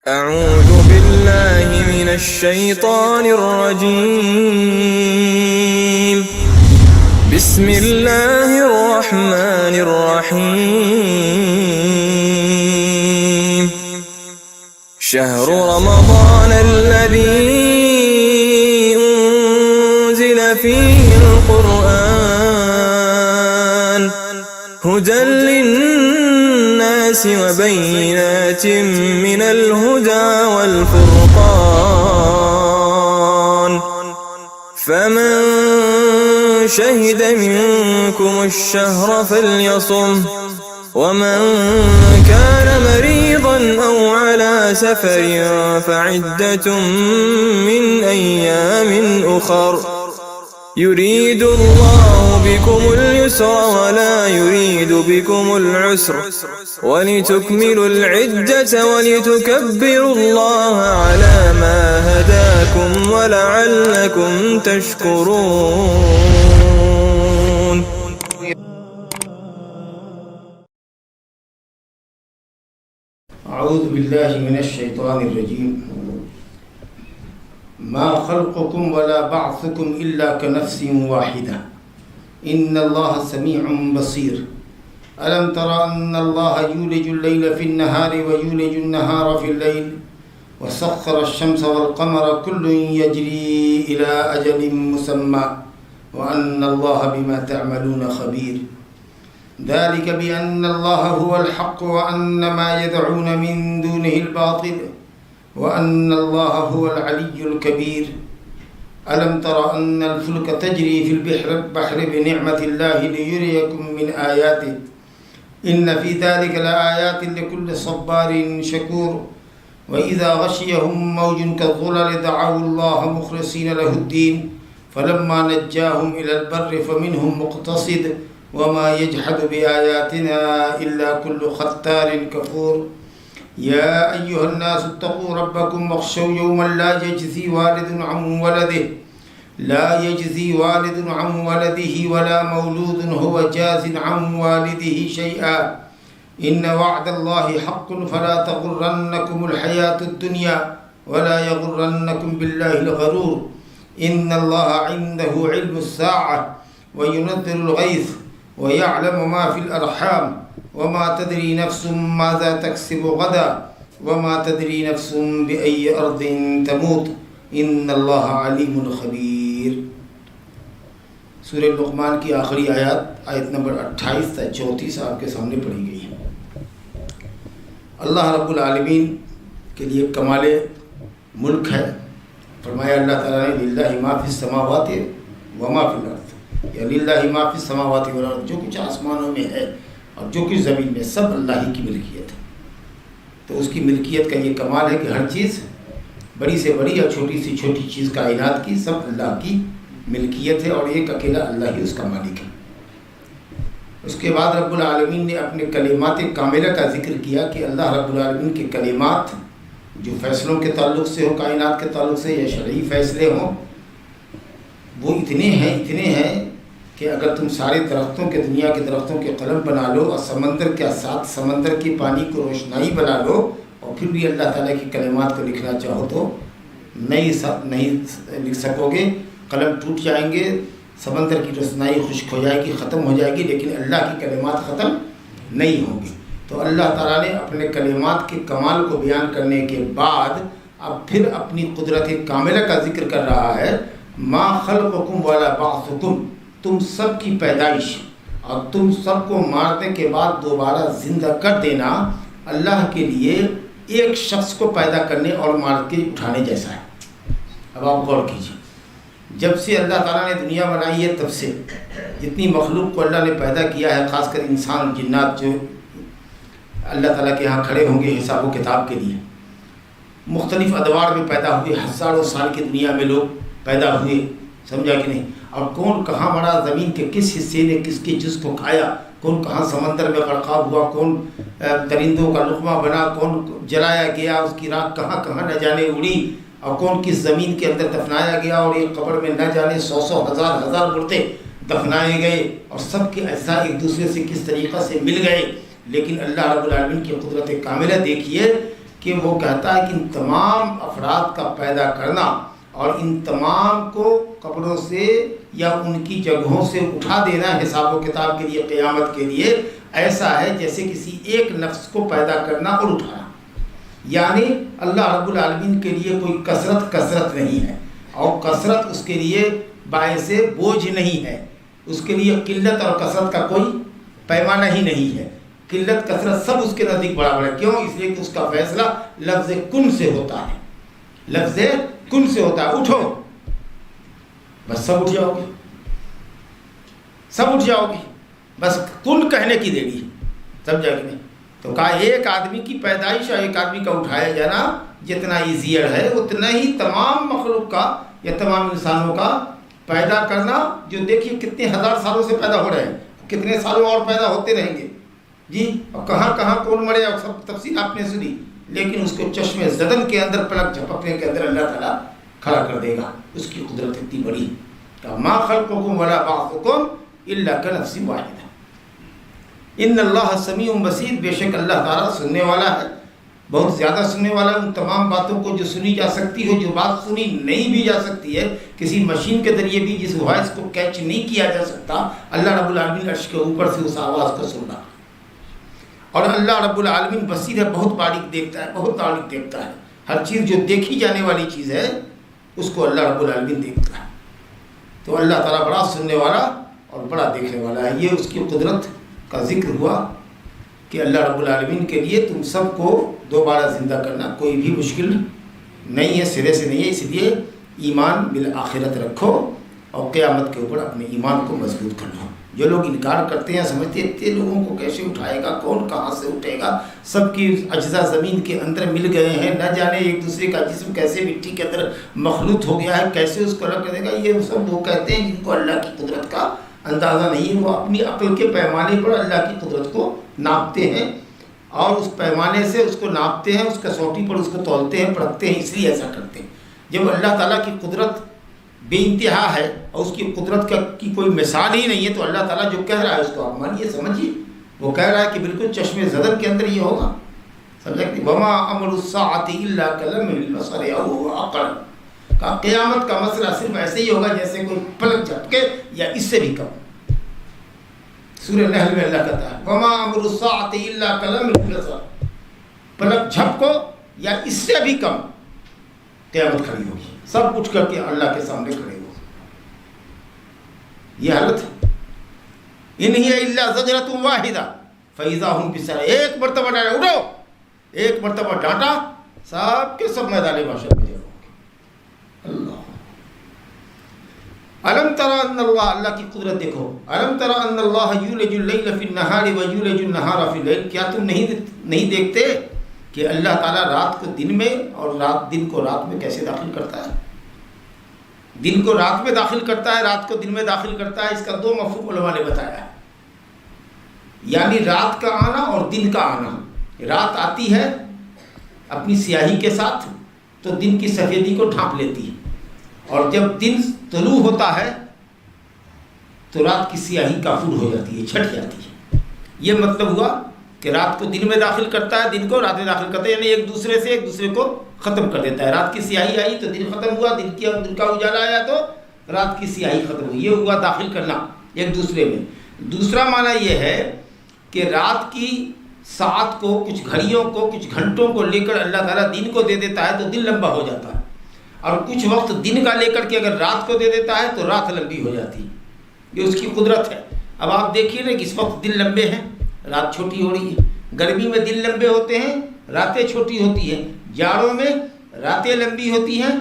أعوذ بالله من الشيطان الرجيم. بسم الله الرحمن الرحيم. شهر رمضان الذي أنزل فيه القرآن هدى للناس وبينات من الهدى والفرقان فمن شهد منكم الشهر فليصمه ومن كان مريضا أو على سفر فعدة من أيام أخر يريد الله بكم اليسر ولا يريد بكم العسر ولتكملوا العدة ولتكبروا الله على ما هداكم ولعلكم تشكرون. أعوذ بالله من الشيطان الرجيم. ما خلقكم ولا بعثكم إلا كنفس واحدة إن الله سميع بصير. ألم تر أن الله يولج الليل في النهار ويولج النهار في الليل وسخر الشمس والقمر كل يجري إلى أجل مسمى وأن الله بما تعملون خبير. ذلك بأن الله هو الحق وأن ما يدعون من دونه الباطل وأن الله هو العلي الكبير. ألم تر أن الفلك تجري في البحر بنعمة الله ليريكم من آياته إن في ذلك لآيات لكل صبار شكور. وإذا غشيهم موج كالظلل دعوا الله مخلصين له الدين فلما نجاهم إلى البر فمنهم مقتصد وما يجحد بآياتنا إلا كل ختار كفور. يا أيها الناس اتقوا ربكم واخشوا يوما لا يجزي والد عن ولده ولا مولود هو جاز عن والده شيئا إن وعد الله حق فلا تغرنكم الحياة الدنيا ولا يغرنكم بالله الغرور. إن الله عنده علم الساعة وينزل الغيث ويعلم ما في الأرحام وما تدري نفس ماذا تكسب غدا وما تدري نفس بأي أرض تموت إن الله عليم خبير. سورہ لقمان کی آخری آیت نمبر 28 تا 34 آپ کے سامنے پڑھی گئی ہے. اللہ رب العالمین کے لیے کمال ملک ہے. فرمایا اللہ تعالیٰ نے للہ ما فی السماوات وما فی الارض، یا للہ ما فی السماوات والارض، جو کچھ آسمانوں میں ہے اور جو کچھ زمین میں سب اللہ ہی کی ملکیت ہے. تو اس کی ملکیت کا یہ کمال ہے کہ ہر چیز بڑی سے بڑی اور چھوٹی سے چھوٹی چیز کائنات کی سب اللہ کی ملکیت ہے اور ایک اکیلا اللہ ہی اس کا مالک ہے. اس کے بعد رب العالمین نے اپنے کلمات کاملہ کا ذکر کیا کہ اللہ رب العالمین کے کلمات جو فیصلوں کے تعلق سے ہو، کائنات کے تعلق سے یا شرعی فیصلے ہوں، وہ اتنے ہیں کہ اگر تم سارے درختوں کے دنیا کے درختوں کے قلم بنا لو اور سمندر کے ساتھ سمندر کے پانی کو روشنائی بنا لو اور پھر بھی اللہ تعالیٰ کی کلمات کو لکھنا چاہو تو نہیں لکھ سکو گے. قلم ٹوٹ جائیں گے، سمندر کی روشنائی خشک ہو جائے گی، ختم ہو جائے گی، لیکن اللہ کی کلمات ختم نہیں ہوں گی. تو اللہ تعالیٰ نے اپنے کلمات کے کمال کو بیان کرنے کے بعد اب پھر اپنی قدرت کاملہ کا ذکر کر رہا ہے. ما خلقکم ولا بعثکم، تم سب کی پیدائش اور تم سب کو مارنے کے بعد دوبارہ زندہ کر دینا اللہ کے لیے ایک شخص کو پیدا کرنے اور مار کے اٹھانے جیسا ہے. اب آپ غور کیجیے، جب سے اللہ تعالیٰ نے دنیا بنائی ہے تب سے جتنی مخلوق کو اللہ نے پیدا کیا ہے، خاص کر انسان اور جنات جو اللہ تعالیٰ کے ہاں کھڑے ہوں گے حساب و کتاب کے لیے، مختلف ادوار میں پیدا ہوئے، ہزاروں سال کی دنیا میں لوگ پیدا ہوئے، سمجھا کہ نہیں؟ اور کون کہاں مرا، زمین کے کس حصے نے کس کے جز کو کھایا، کون کہاں سمندر میں غرقاب ہوا، کون درندوں کا لقمہ بنا، کون جلایا گیا، اس کی راکھ کہاں کہاں نہ جانے اڑی، اور کون کس زمین کے اندر دفنایا گیا، اور ایک قبر میں نہ جانے 100 ہزار مردے دفنائے گئے اور سب کے اجزاء ایک دوسرے سے کس طریقہ سے مل گئے. لیکن اللہ رب العالمین کی قدرت کاملہ دیکھیے کہ وہ کہتا ہے کہ ان تمام افراد کا پیدا کرنا اور ان تمام کو قبروں سے یا ان کی جگہوں سے اٹھا دینا حساب و کتاب کے لیے، قیامت کے لیے، ایسا ہے جیسے کسی ایک نفس کو پیدا کرنا اور اٹھانا. یعنی اللہ رب العالمین کے لیے کوئی کثرت نہیں ہے، اور کثرت اس کے لیے باعث بوجھ نہیں ہے. اس کے لیے قلت اور کثرت کا کوئی پیمانہ ہی نہیں ہے. قلت کثرت سب اس کے نزدیک برابر ہے. کیوں؟ اس لیے کہ اس کا فیصلہ لفظ کن سے ہوتا ہے. لفظ کن سے ہوتا ہے. اٹھو، بس سب اٹھ جاؤ گے، سب اٹھ جاؤ گے. بس کن کہنے کی دیری ہے. سمجھا کہ نہیں؟ تو کہا ایک آدمی کی پیدائش اور ایک آدمی کا اٹھایا جانا جتنا ایزیئر ہے، اتنا ہی تمام مخلوق کا یا تمام انسانوں کا پیدا کرنا. جو دیکھیے کتنے ہزار سالوں سے پیدا ہو رہے ہیں، کتنے سالوں اور پیدا ہوتے رہیں گے جی. اور کہاں کہاں کون مرے اور سب تفصیل آپ نے سنی، لیکن اس کو چشم زدن کے اندر، پلک جھپکنے کے اندر اللہ تعالیٰ کھڑا کر دے گا. اس کی قدرت اتنی بڑی کہ ما خلقکم ولا بعثکم الا کنفس واحدہ. ان اللہ سمیع بصیر، بے شک اللہ تعالیٰ سننے والا ہے، بہت زیادہ سننے والا ہے. ان تمام باتوں کو جو سنی جا سکتی ہو، جو بات سنی نہیں بھی جا سکتی ہے، کسی مشین کے ذریعے بھی جس وائس کو کیچ نہیں کیا جا سکتا، اللہ رب العالمین عرش کے اوپر سے اس آواز کو سن رہا. اور اللہ رب العالمین بصیر ہے، بہت باریک دیکھتا ہے، بہت باریک دیکھتا ہے. ہر چیز جو دیکھی جانے والی چیز ہے اس کو اللہ رب العالمین دیکھتا ہے. تو اللہ تعالیٰ بڑا سننے والا اور بڑا دیکھنے والا ہے. یہ اس کی قدرت کا ذکر ہوا کہ اللہ رب العالمین کے لیے تم سب کو دوبارہ زندہ کرنا کوئی بھی مشکل نہیں ہے، سرے سے نہیں ہے. اس لیے ایمان بالآخرت رکھو اور قیامت کے اوپر اپنے ایمان کو مضبوط کر لو. جو لوگ انکار کرتے ہیں، سمجھتے ہیں اتنے لوگوں کو کیسے اٹھائے گا، کون کہاں سے اٹھے گا، سب کی اجزاء زمین کے اندر مل گئے ہیں، نہ جانے ایک دوسرے کا جسم کیسے مٹی کے اندر مخلوط ہو گیا ہے، کیسے اس کو الگ کرے گا. یہ سب وہ کہتے ہیں جن کو اللہ کی قدرت کا اندازہ نہیں ہے. وہ اپنی عقل کے پیمانے پر اللہ کی قدرت کو ناپتے ہیں اور اس پیمانے سے اس کو ناپتے ہیں، اس کسوٹی پر اس کو تولتے ہیں، پرکھتے ہیں. اس لیے ایسا کرتے ہیں. جب اللہ تعالیٰ کی قدرت بے انتہا ہے اور اس کی قدرت کی کوئی مثال ہی نہیں ہے، تو اللہ تعالیٰ جو کہہ رہا ہے اس کو آپ مانیے، سمجھیے. وہ کہہ رہا ہے کہ بالکل چشم زدن کے اندر یہ ہوگا. سمجھا کہ وما امر الساعۃ الا کلمح البصر او هو اقرب. کہ قیامت کا مسئلہ صرف ایسے ہی ہوگا جیسے کوئی پلک جھپکے یا اس سے بھی کم. سورہ نحل میں اللہ کہتا ہے وما امر الساعۃ الا کلمح البصر. پلک جھپکو یا اس سے بھی کم قیامت کھڑی ہوگی. سب اٹھ کر کے اللہ کے سامنے کھڑے ہو. یہ حالت ہے. ان ہی الا زجرۃ واحدہ فاذا هم بساہرہ. ایک مرتبہ ڈانٹا، اٹھو، ایک مرتبہ ڈانٹا، سب کے سب میدان محشر میں جاؤ گے. اللہ الم تری ان اللہ، اللہ کی قدرت دیکھو. الم تری ان اللہ یولج اللیل فی النہار ویولج النہار فی اللیل. کیا تم نہیں دیکھتے کہ اللہ تعالیٰ رات کو دن میں اور دن کو رات میں کیسے داخل کرتا ہے. دن کو رات میں داخل کرتا ہے، رات کو دن میں داخل کرتا ہے. اس کا دو مفہوم علماء نے بتایا ہے. یعنی رات کا آنا اور دن کا آنا. رات آتی ہے اپنی سیاہی کے ساتھ تو دن کی سفیدی کو ڈھانپ لیتی ہے، اور جب دن طلوع ہوتا ہے تو رات کی سیاہی کافور ہو جاتی ہے، چھٹ جاتی ہے. یہ مطلب ہوا کہ رات کو دن میں داخل کرتا ہے، دن کو رات میں داخل کرتا ہے. یعنی ایک دوسرے کو ختم کر دیتا ہے. رات کی سیاہی آئی تو دن ختم ہوا، دن کا اجالا آیا تو رات کی سیاہی ختم ہوئی. یہ ہوا داخل کرنا ایک دوسرے میں. دوسرا معنی یہ ہے کہ رات کی ساعت کو، کچھ گھڑیوں کو، کچھ گھنٹوں کو لے کر اللہ تعالیٰ دن کو دے دیتا ہے تو دن لمبا ہو جاتا ہے، اور کچھ وقت دن کا لے کر کے اگر رات کو دے دیتا ہے تو رات لمبی ہو جاتی ہے. یہ اس کی قدرت ہے. اب آپ دیکھیے نا کہ اس وقت دن لمبے ہیں، رات چھوٹی ہو رہی ہے. گرمی میں دن لمبے ہوتے ہیں، راتیں چھوٹی ہوتی ہیں. جاڑوں میں راتیں لمبی ہوتی ہیں،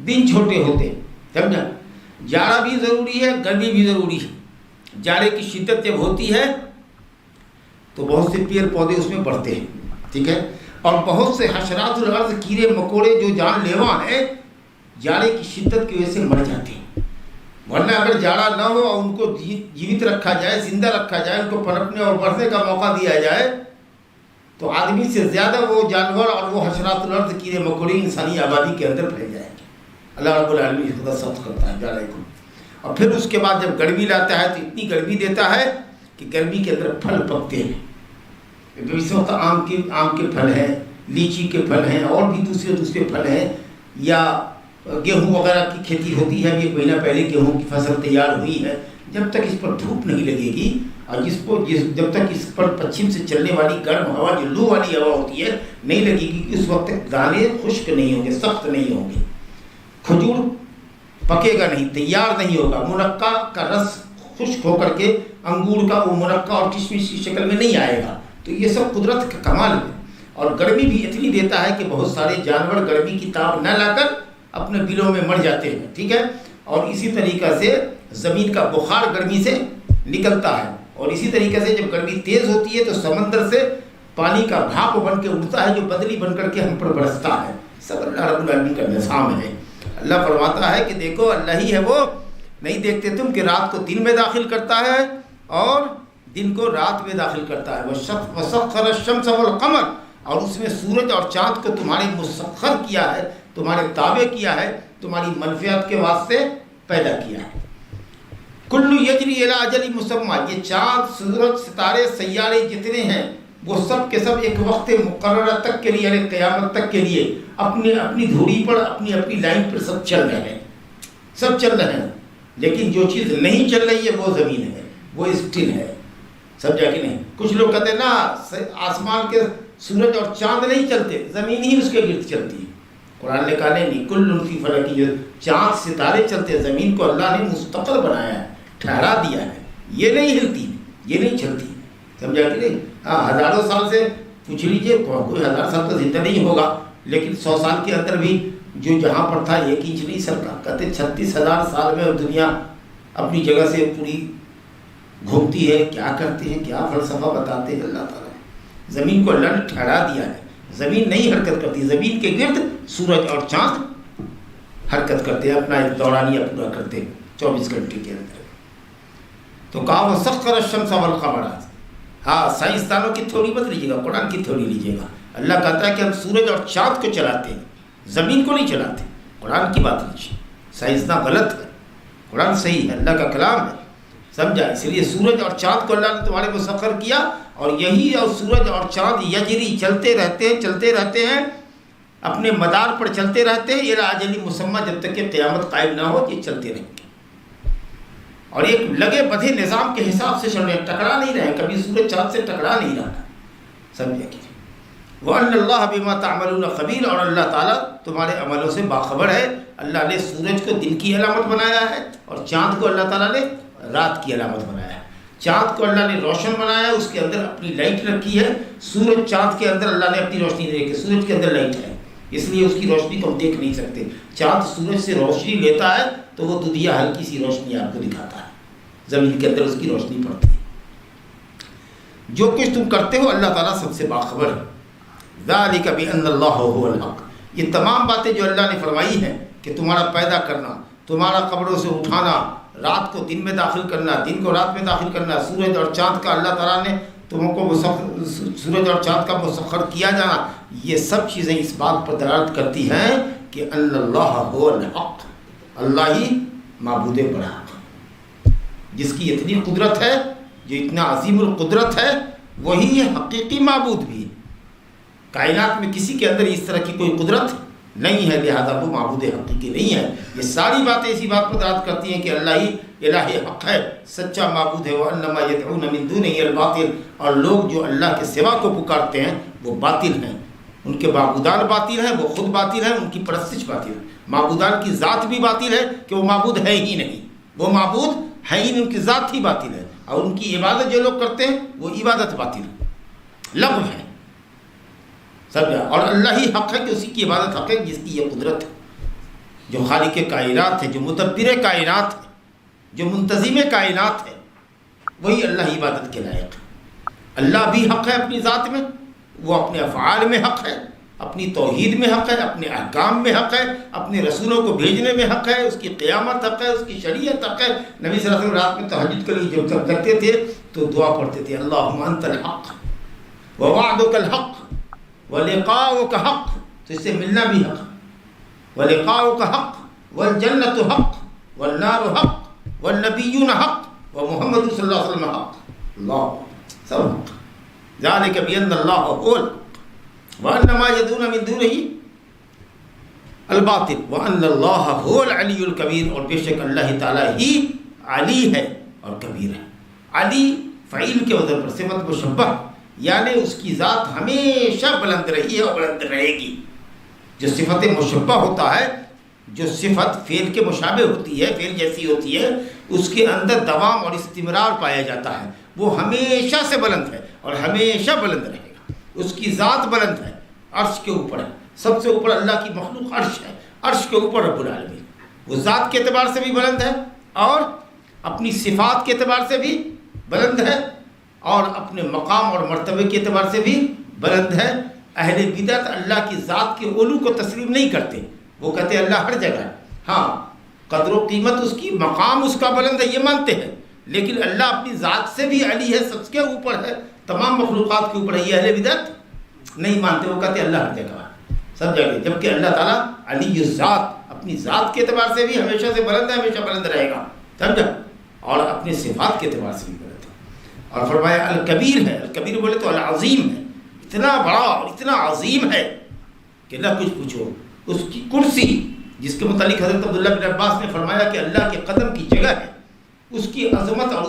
دن چھوٹے ہوتے ہیں. سمجھا؟ جاڑا بھی ضروری ہے، گرمی بھی ضروری ہے. جاڑے کی شدت جب ہوتی ہے تو بہت سے پیڑ پودے اس میں بڑھتے ہیں، ٹھیک ہے، اور بہت سے حشرات الارض، کیڑے مکوڑے جو جان لیوا ہیں، جاڑے کی شدت کی وجہ سے مر جاتے ہیں. ورنہ اگر جاڑا نہ ہو اور ان کو جیوت رکھا جائے، زندہ رکھا جائے، ان کو پنپنے اور بڑھنے کا موقع دیا جائے تو آدمی سے زیادہ وہ جانور اور وہ حشرات الارض، کیڑے مکوڑے انسانی آبادی کے اندر پھیل جائیں گے. اللہ رب العالمین خدا سخت کرتا ہے جاڑے کو. اور پھر اس کے بعد جب گرمی لاتا ہے تو اتنی گرمی دیتا ہے کہ گرمی کے اندر پھل پکتے ہیں. اس وقت آم کے پھل ہیں، لیچی کے پھل ہیں اور بھی دوسرے پھل ہیں، یا گیہوں وغیرہ کی کھیتی ہوتی ہے، ایک مہینہ پہلے گیہوں کی فصل تیار ہوئی ہے، جب تک اس پر دھوپ نہیں لگے گی اور جب تک اس پر پچھم سے چلنے والی گرم ہوا، جو لو والی ہوا ہوتی ہے، نہیں لگے گی، اس وقت تک دانے خشک نہیں ہوں گے، سخت نہیں ہوں گے، کھجور پکے گا نہیں، تیار نہیں ہوگا، مرقع کا رس خشک ہو کر کے انگور کا وہ مرقع اور کشمش کی شکل میں نہیں آئے گا۔ تو یہ سب قدرت کا کمال ہے۔ اور گرمی بھی اتنی دیتا ہے کہ بہت سارے جانور گرمی کی تاب نہ لا کر اپنے بلوں میں مر جاتے ہیں، ٹھیک ہے۔ اور اسی طریقہ سے زمین کا بخار گرمی سے نکلتا ہے، اور اسی طریقے سے جب گرمی تیز ہوتی ہے تو سمندر سے پانی کا بھاپ بن کے اڑتا ہے، جو بدلی بن کر کے ہم پر برستا ہے۔ سب اللہ رب العالمین کا نظام ہے۔ اللہ فرماتا ہے کہ دیکھو اللہ ہی ہے وہ، نہیں دیکھتے تم کہ رات کو دن میں داخل کرتا ہے اور دن کو رات میں داخل کرتا ہے۔ وَسَخَّرَ الشَّمْسَ وَالْقَمَرَ، اور اس میں سورج اور چاند کو تمہارے مسخر کیا ہے، تمہارے تابع کیا ہے، تمہاری منفعت کے واسطے پیدا کیا ہے۔ کل یجری الی اجل مسمى، یہ چاند، سورج، ستارے، سیارے جتنے ہیں وہ سب کے سب ایک وقت مقررہ تک کے لیے، یعنی قیامت تک کے لیے اپنی دھوری پر، اپنی لائن پر سب چل رہے ہیں۔ لیکن جو چیز نہیں چل رہی ہے وہ زمین ہے، وہ اسٹل ہے، سمجھا کہ نہیں؟ کچھ لوگ کہتے ہیں نا آسمان کے سورج اور چاند نہیں چلتے، زمین ہی اس کے گرد چلتی ہے۔ قرآن نے کہا نہیں، کل فی فلک، جو چاند ستارے چلتے، زمین کو اللہ نے مستقر بنایا ہے، ٹھہرا دیا ہے، یہ نہیں ہلتی، یہ نہیں چلتی، سمجھا کہ نہیں؟ ہاں، ہزاروں سال سے پوچھ لیجئے، کوئی 1000 سال تو زندہ نہیں ہوگا، لیکن 100 سال کے اندر بھی جو جہاں پر تھا 1 انچ نہیں سرکا، کہتے 36,000 سال میں دنیا اپنی جگہ سے پوری گھومتی ہے۔ کیا کرتے ہیں، کیا فلسفہ بتاتے ہیں اللہ تعالیٰ۔ زمین کو اللہ نے ٹھہرا دیا ہے، زمین نہیں حرکت کرتی، زمین کے گرد سورج اور چاند حرکت کرتے ہیں، اپنا ایک دورانیہ پورا کرتے ہیں 24 گھنٹے کے اندر۔ تو کہا وَسَخَّرَ الشَّمْسَ وَالْقَمَرَ۔ ہاں، سائنسدانوں کی تھیوری مت لیجیے گا، قرآن کی تھیوری لیجیے گا۔ اللہ کہتا ہے کہ ہم سورج اور چاند کو چلاتے ہیں، زمین کو نہیں چلاتے۔ قرآن کی بات لیجیے، سائنسداں غلط ہے، قرآن صحیح ہے، اللہ کا کلام ہے، سمجھا؟ اس لیے سورج اور چاند کو اللہ نے تمہارے مسخر کیا، اور یہی اور سورج اور چاند یجری چلتے رہتے ہیں، اپنے مدار پر چلتے رہتے ہیں، الی اجل مسمى، جب تک کہ قیامت قائم نہ ہو، یہ چلتے رہیں گے۔ اور ایک لگے بدھے نظام کے حساب سے چل رہے ہیں، ٹکرا نہیں رہے، کبھی سورج چاند سے ٹکرا نہیں رہا، سمجھا کہ وَأَنَّ اللَّهَ بِمَا تَعْمَلُونَ خَبِيرٌ، اور اللہ تعالیٰ تمہارے عملوں سے باخبر ہے۔ اللہ نے سورج کو دن کی علامت بنایا ہے، اور چاند کو اللہ تعالیٰ نے رات کی علامت بنایا ہے۔ چاند کو اللہ نے روشن بنایا ہے، اس کے اندر اپنی لائٹ رکھی ہے۔ سورج چاند کے اندر اللہ نے اپنی روشنی نہیں رکھی، سورج کے اندر لائٹ ہے، اس لیے اس کی روشنی کو ہم دیکھ نہیں سکتے۔ چاند سورج سے روشنی لیتا ہے تو وہ دودھیا ہلکی سی روشنی آپ کو دکھاتا ہے، زمین کے اندر اس کی روشنی پڑتی ہے۔ جو کچھ تم کرتے ہو اللہ تعالیٰ سب سے باخبر ہے۔ ذَلِكَ بِأَنَّ اللَّهَ هُوَ الْحَقُّ، یہ تمام باتیں جو اللہ نے فرمائی ہیں کہ تمہارا پیدا کرنا، تمہارا قبروں سے اٹھانا، رات کو دن میں داخل کرنا، دن کو رات میں داخل کرنا، سورج اور چاند کا اللہ تعالیٰ نے تم کو سورج اور چاند کا مسخر کیا جانا، یہ سب چیزیں اس بات پر دلالت کرتی ہیں کہ ان اللہ هو الحق، اللہ ہی معبود برحق، جس کی اتنی قدرت ہے، جو اتنا عظیم القدرت ہے، وہی حقیقی معبود بھی ہے۔ کائنات میں کسی کے اندر اس طرح کی کوئی قدرت نہیں ہے، لہذا وہ معبود حقیقی نہیں ہے۔ یہ ساری باتیں اسی بات پر دلالت کرتی ہیں کہ اللہ ہی الہ حق ہے، سچا معبود ہے۔ وَأَنَّمَا يَدْعُونَ مِن دُونِهِ الْبَاطِلَ، اور لوگ جو اللہ کے سوا کو پکارتے ہیں وہ باطل ہیں، ان کے معبودان باطل ہیں، وہ خود باطل ہیں، ان کی پرستش باطل ہے۔ معبودان کی ذات بھی باطل ہے کہ وہ معبود ہے ہی نہیں، وہ معبود ہے ہی نہیں، ان کی ذات ہی باطل ہے، اور ان کی عبادت جو لوگ کرتے ہیں وہ عبادت باطل ہے، لغو ہے، سمجھا؟ اور اللہ ہی حق ہے کہ اسی کی عبادت حق ہے جس کی یہ قدرت ہے، جو خالق کائنات ہے، جو مدبر کائنات ہے، جو منتظم کائنات ہے، وہی اللہ ہی عبادت کے لائق ہے۔ اللہ بھی حق ہے اپنی ذات میں، وہ اپنے افعال میں حق ہے، اپنی توحید میں حق ہے، اپنے احکام میں حق ہے، اپنے رسولوں کو بھیجنے میں حق ہے، اس کی قیامت حق ہے، اس کی شریعت حق ہے۔ نبی صلی اللہ علیہ وسلم رات میں تہجد کے لیے جب کرتے تھے تو دعا پڑھتے تھے، اللہم انت الحق ووعدک الحق ولقاؤک حق، تو اس سے ملنا بھی حق، ولقاؤک حق والجنت حق والنار حق والنبیون حق ومحمد صلی اللہ علیہ وسلم حق، اللہ سب حق۔ ذالک بأن اللہ هو الحق وَأَنَّ مَا يَدْعُونَ مِن دُونِهِ الْبَاطِلُ وَأَنَّ اللَّهَ هُوَ الْعَلِيُّ الْكَبِيرُ، اور بے شک اللہ تعالیٰ ہی علی ہے اور کبیر ہے۔ علی فعیل کے وزن پر صفت مشبہ، یعنی اس کی ذات ہمیشہ بلند رہی ہے اور بلند رہے گی۔ جو صفت مشبہ ہوتا ہے، جو صفت فعل کے مشابہ ہوتی ہے، فعل جیسی ہوتی ہے، اس کے اندر دوام اور استمرار پایا جاتا ہے، وہ ہمیشہ سے بلند ہے اور ہمیشہ بلند رہے گا۔ اس کی ذات بلند ہے، عرش کے اوپر ہے، سب سے اوپر اللہ کی مخلوق عرش ہے، عرش کے اوپر رب العالمین، وہ ذات کے اعتبار سے بھی بلند ہے اور اپنی صفات کے اعتبار سے بھی بلند ہے اور اپنے مقام اور مرتبے کے اعتبار سے بھی بلند ہے۔ اہل بدعت اللہ کی ذات کے علو کو تسلیم نہیں کرتے، وہ کہتے ہیں اللہ ہر جگہ ہے، ہاں قدر و قیمت اس کی، مقام اس کا بلند ہے، یہ مانتے ہیں، لیکن اللہ اپنی ذات سے بھی علی ہے، سب کے اوپر ہے، تمام مخلوقات کے اوپر ہے، یہ اہل بدعت نہیں مانتے، وہ کہتے ہیں اللہ ہر جگہ ہے، سب جگہ، جبکہ اللہ تعالیٰ علی الذات، اپنی ذات کے اعتبار سے بھی ہمیشہ سے بلند ہے، ہمیشہ بلند رہے گا، سمجھا، اور اپنے صفات کے اعتبار سے بھی بلند ہے۔ اور فرمایا الکبیر ہے، الکبیر بولے تو العظیم ہے، اتنا بڑا اور اتنا عظیم ہے کہ نہ کچھ پوچھو۔ اس کی کرسی، جس کے متعلق حضرت عبداللہ بن عباس نے فرمایا کہ اللہ کے قدم کی جگہ ہے، اس کی عظمت اور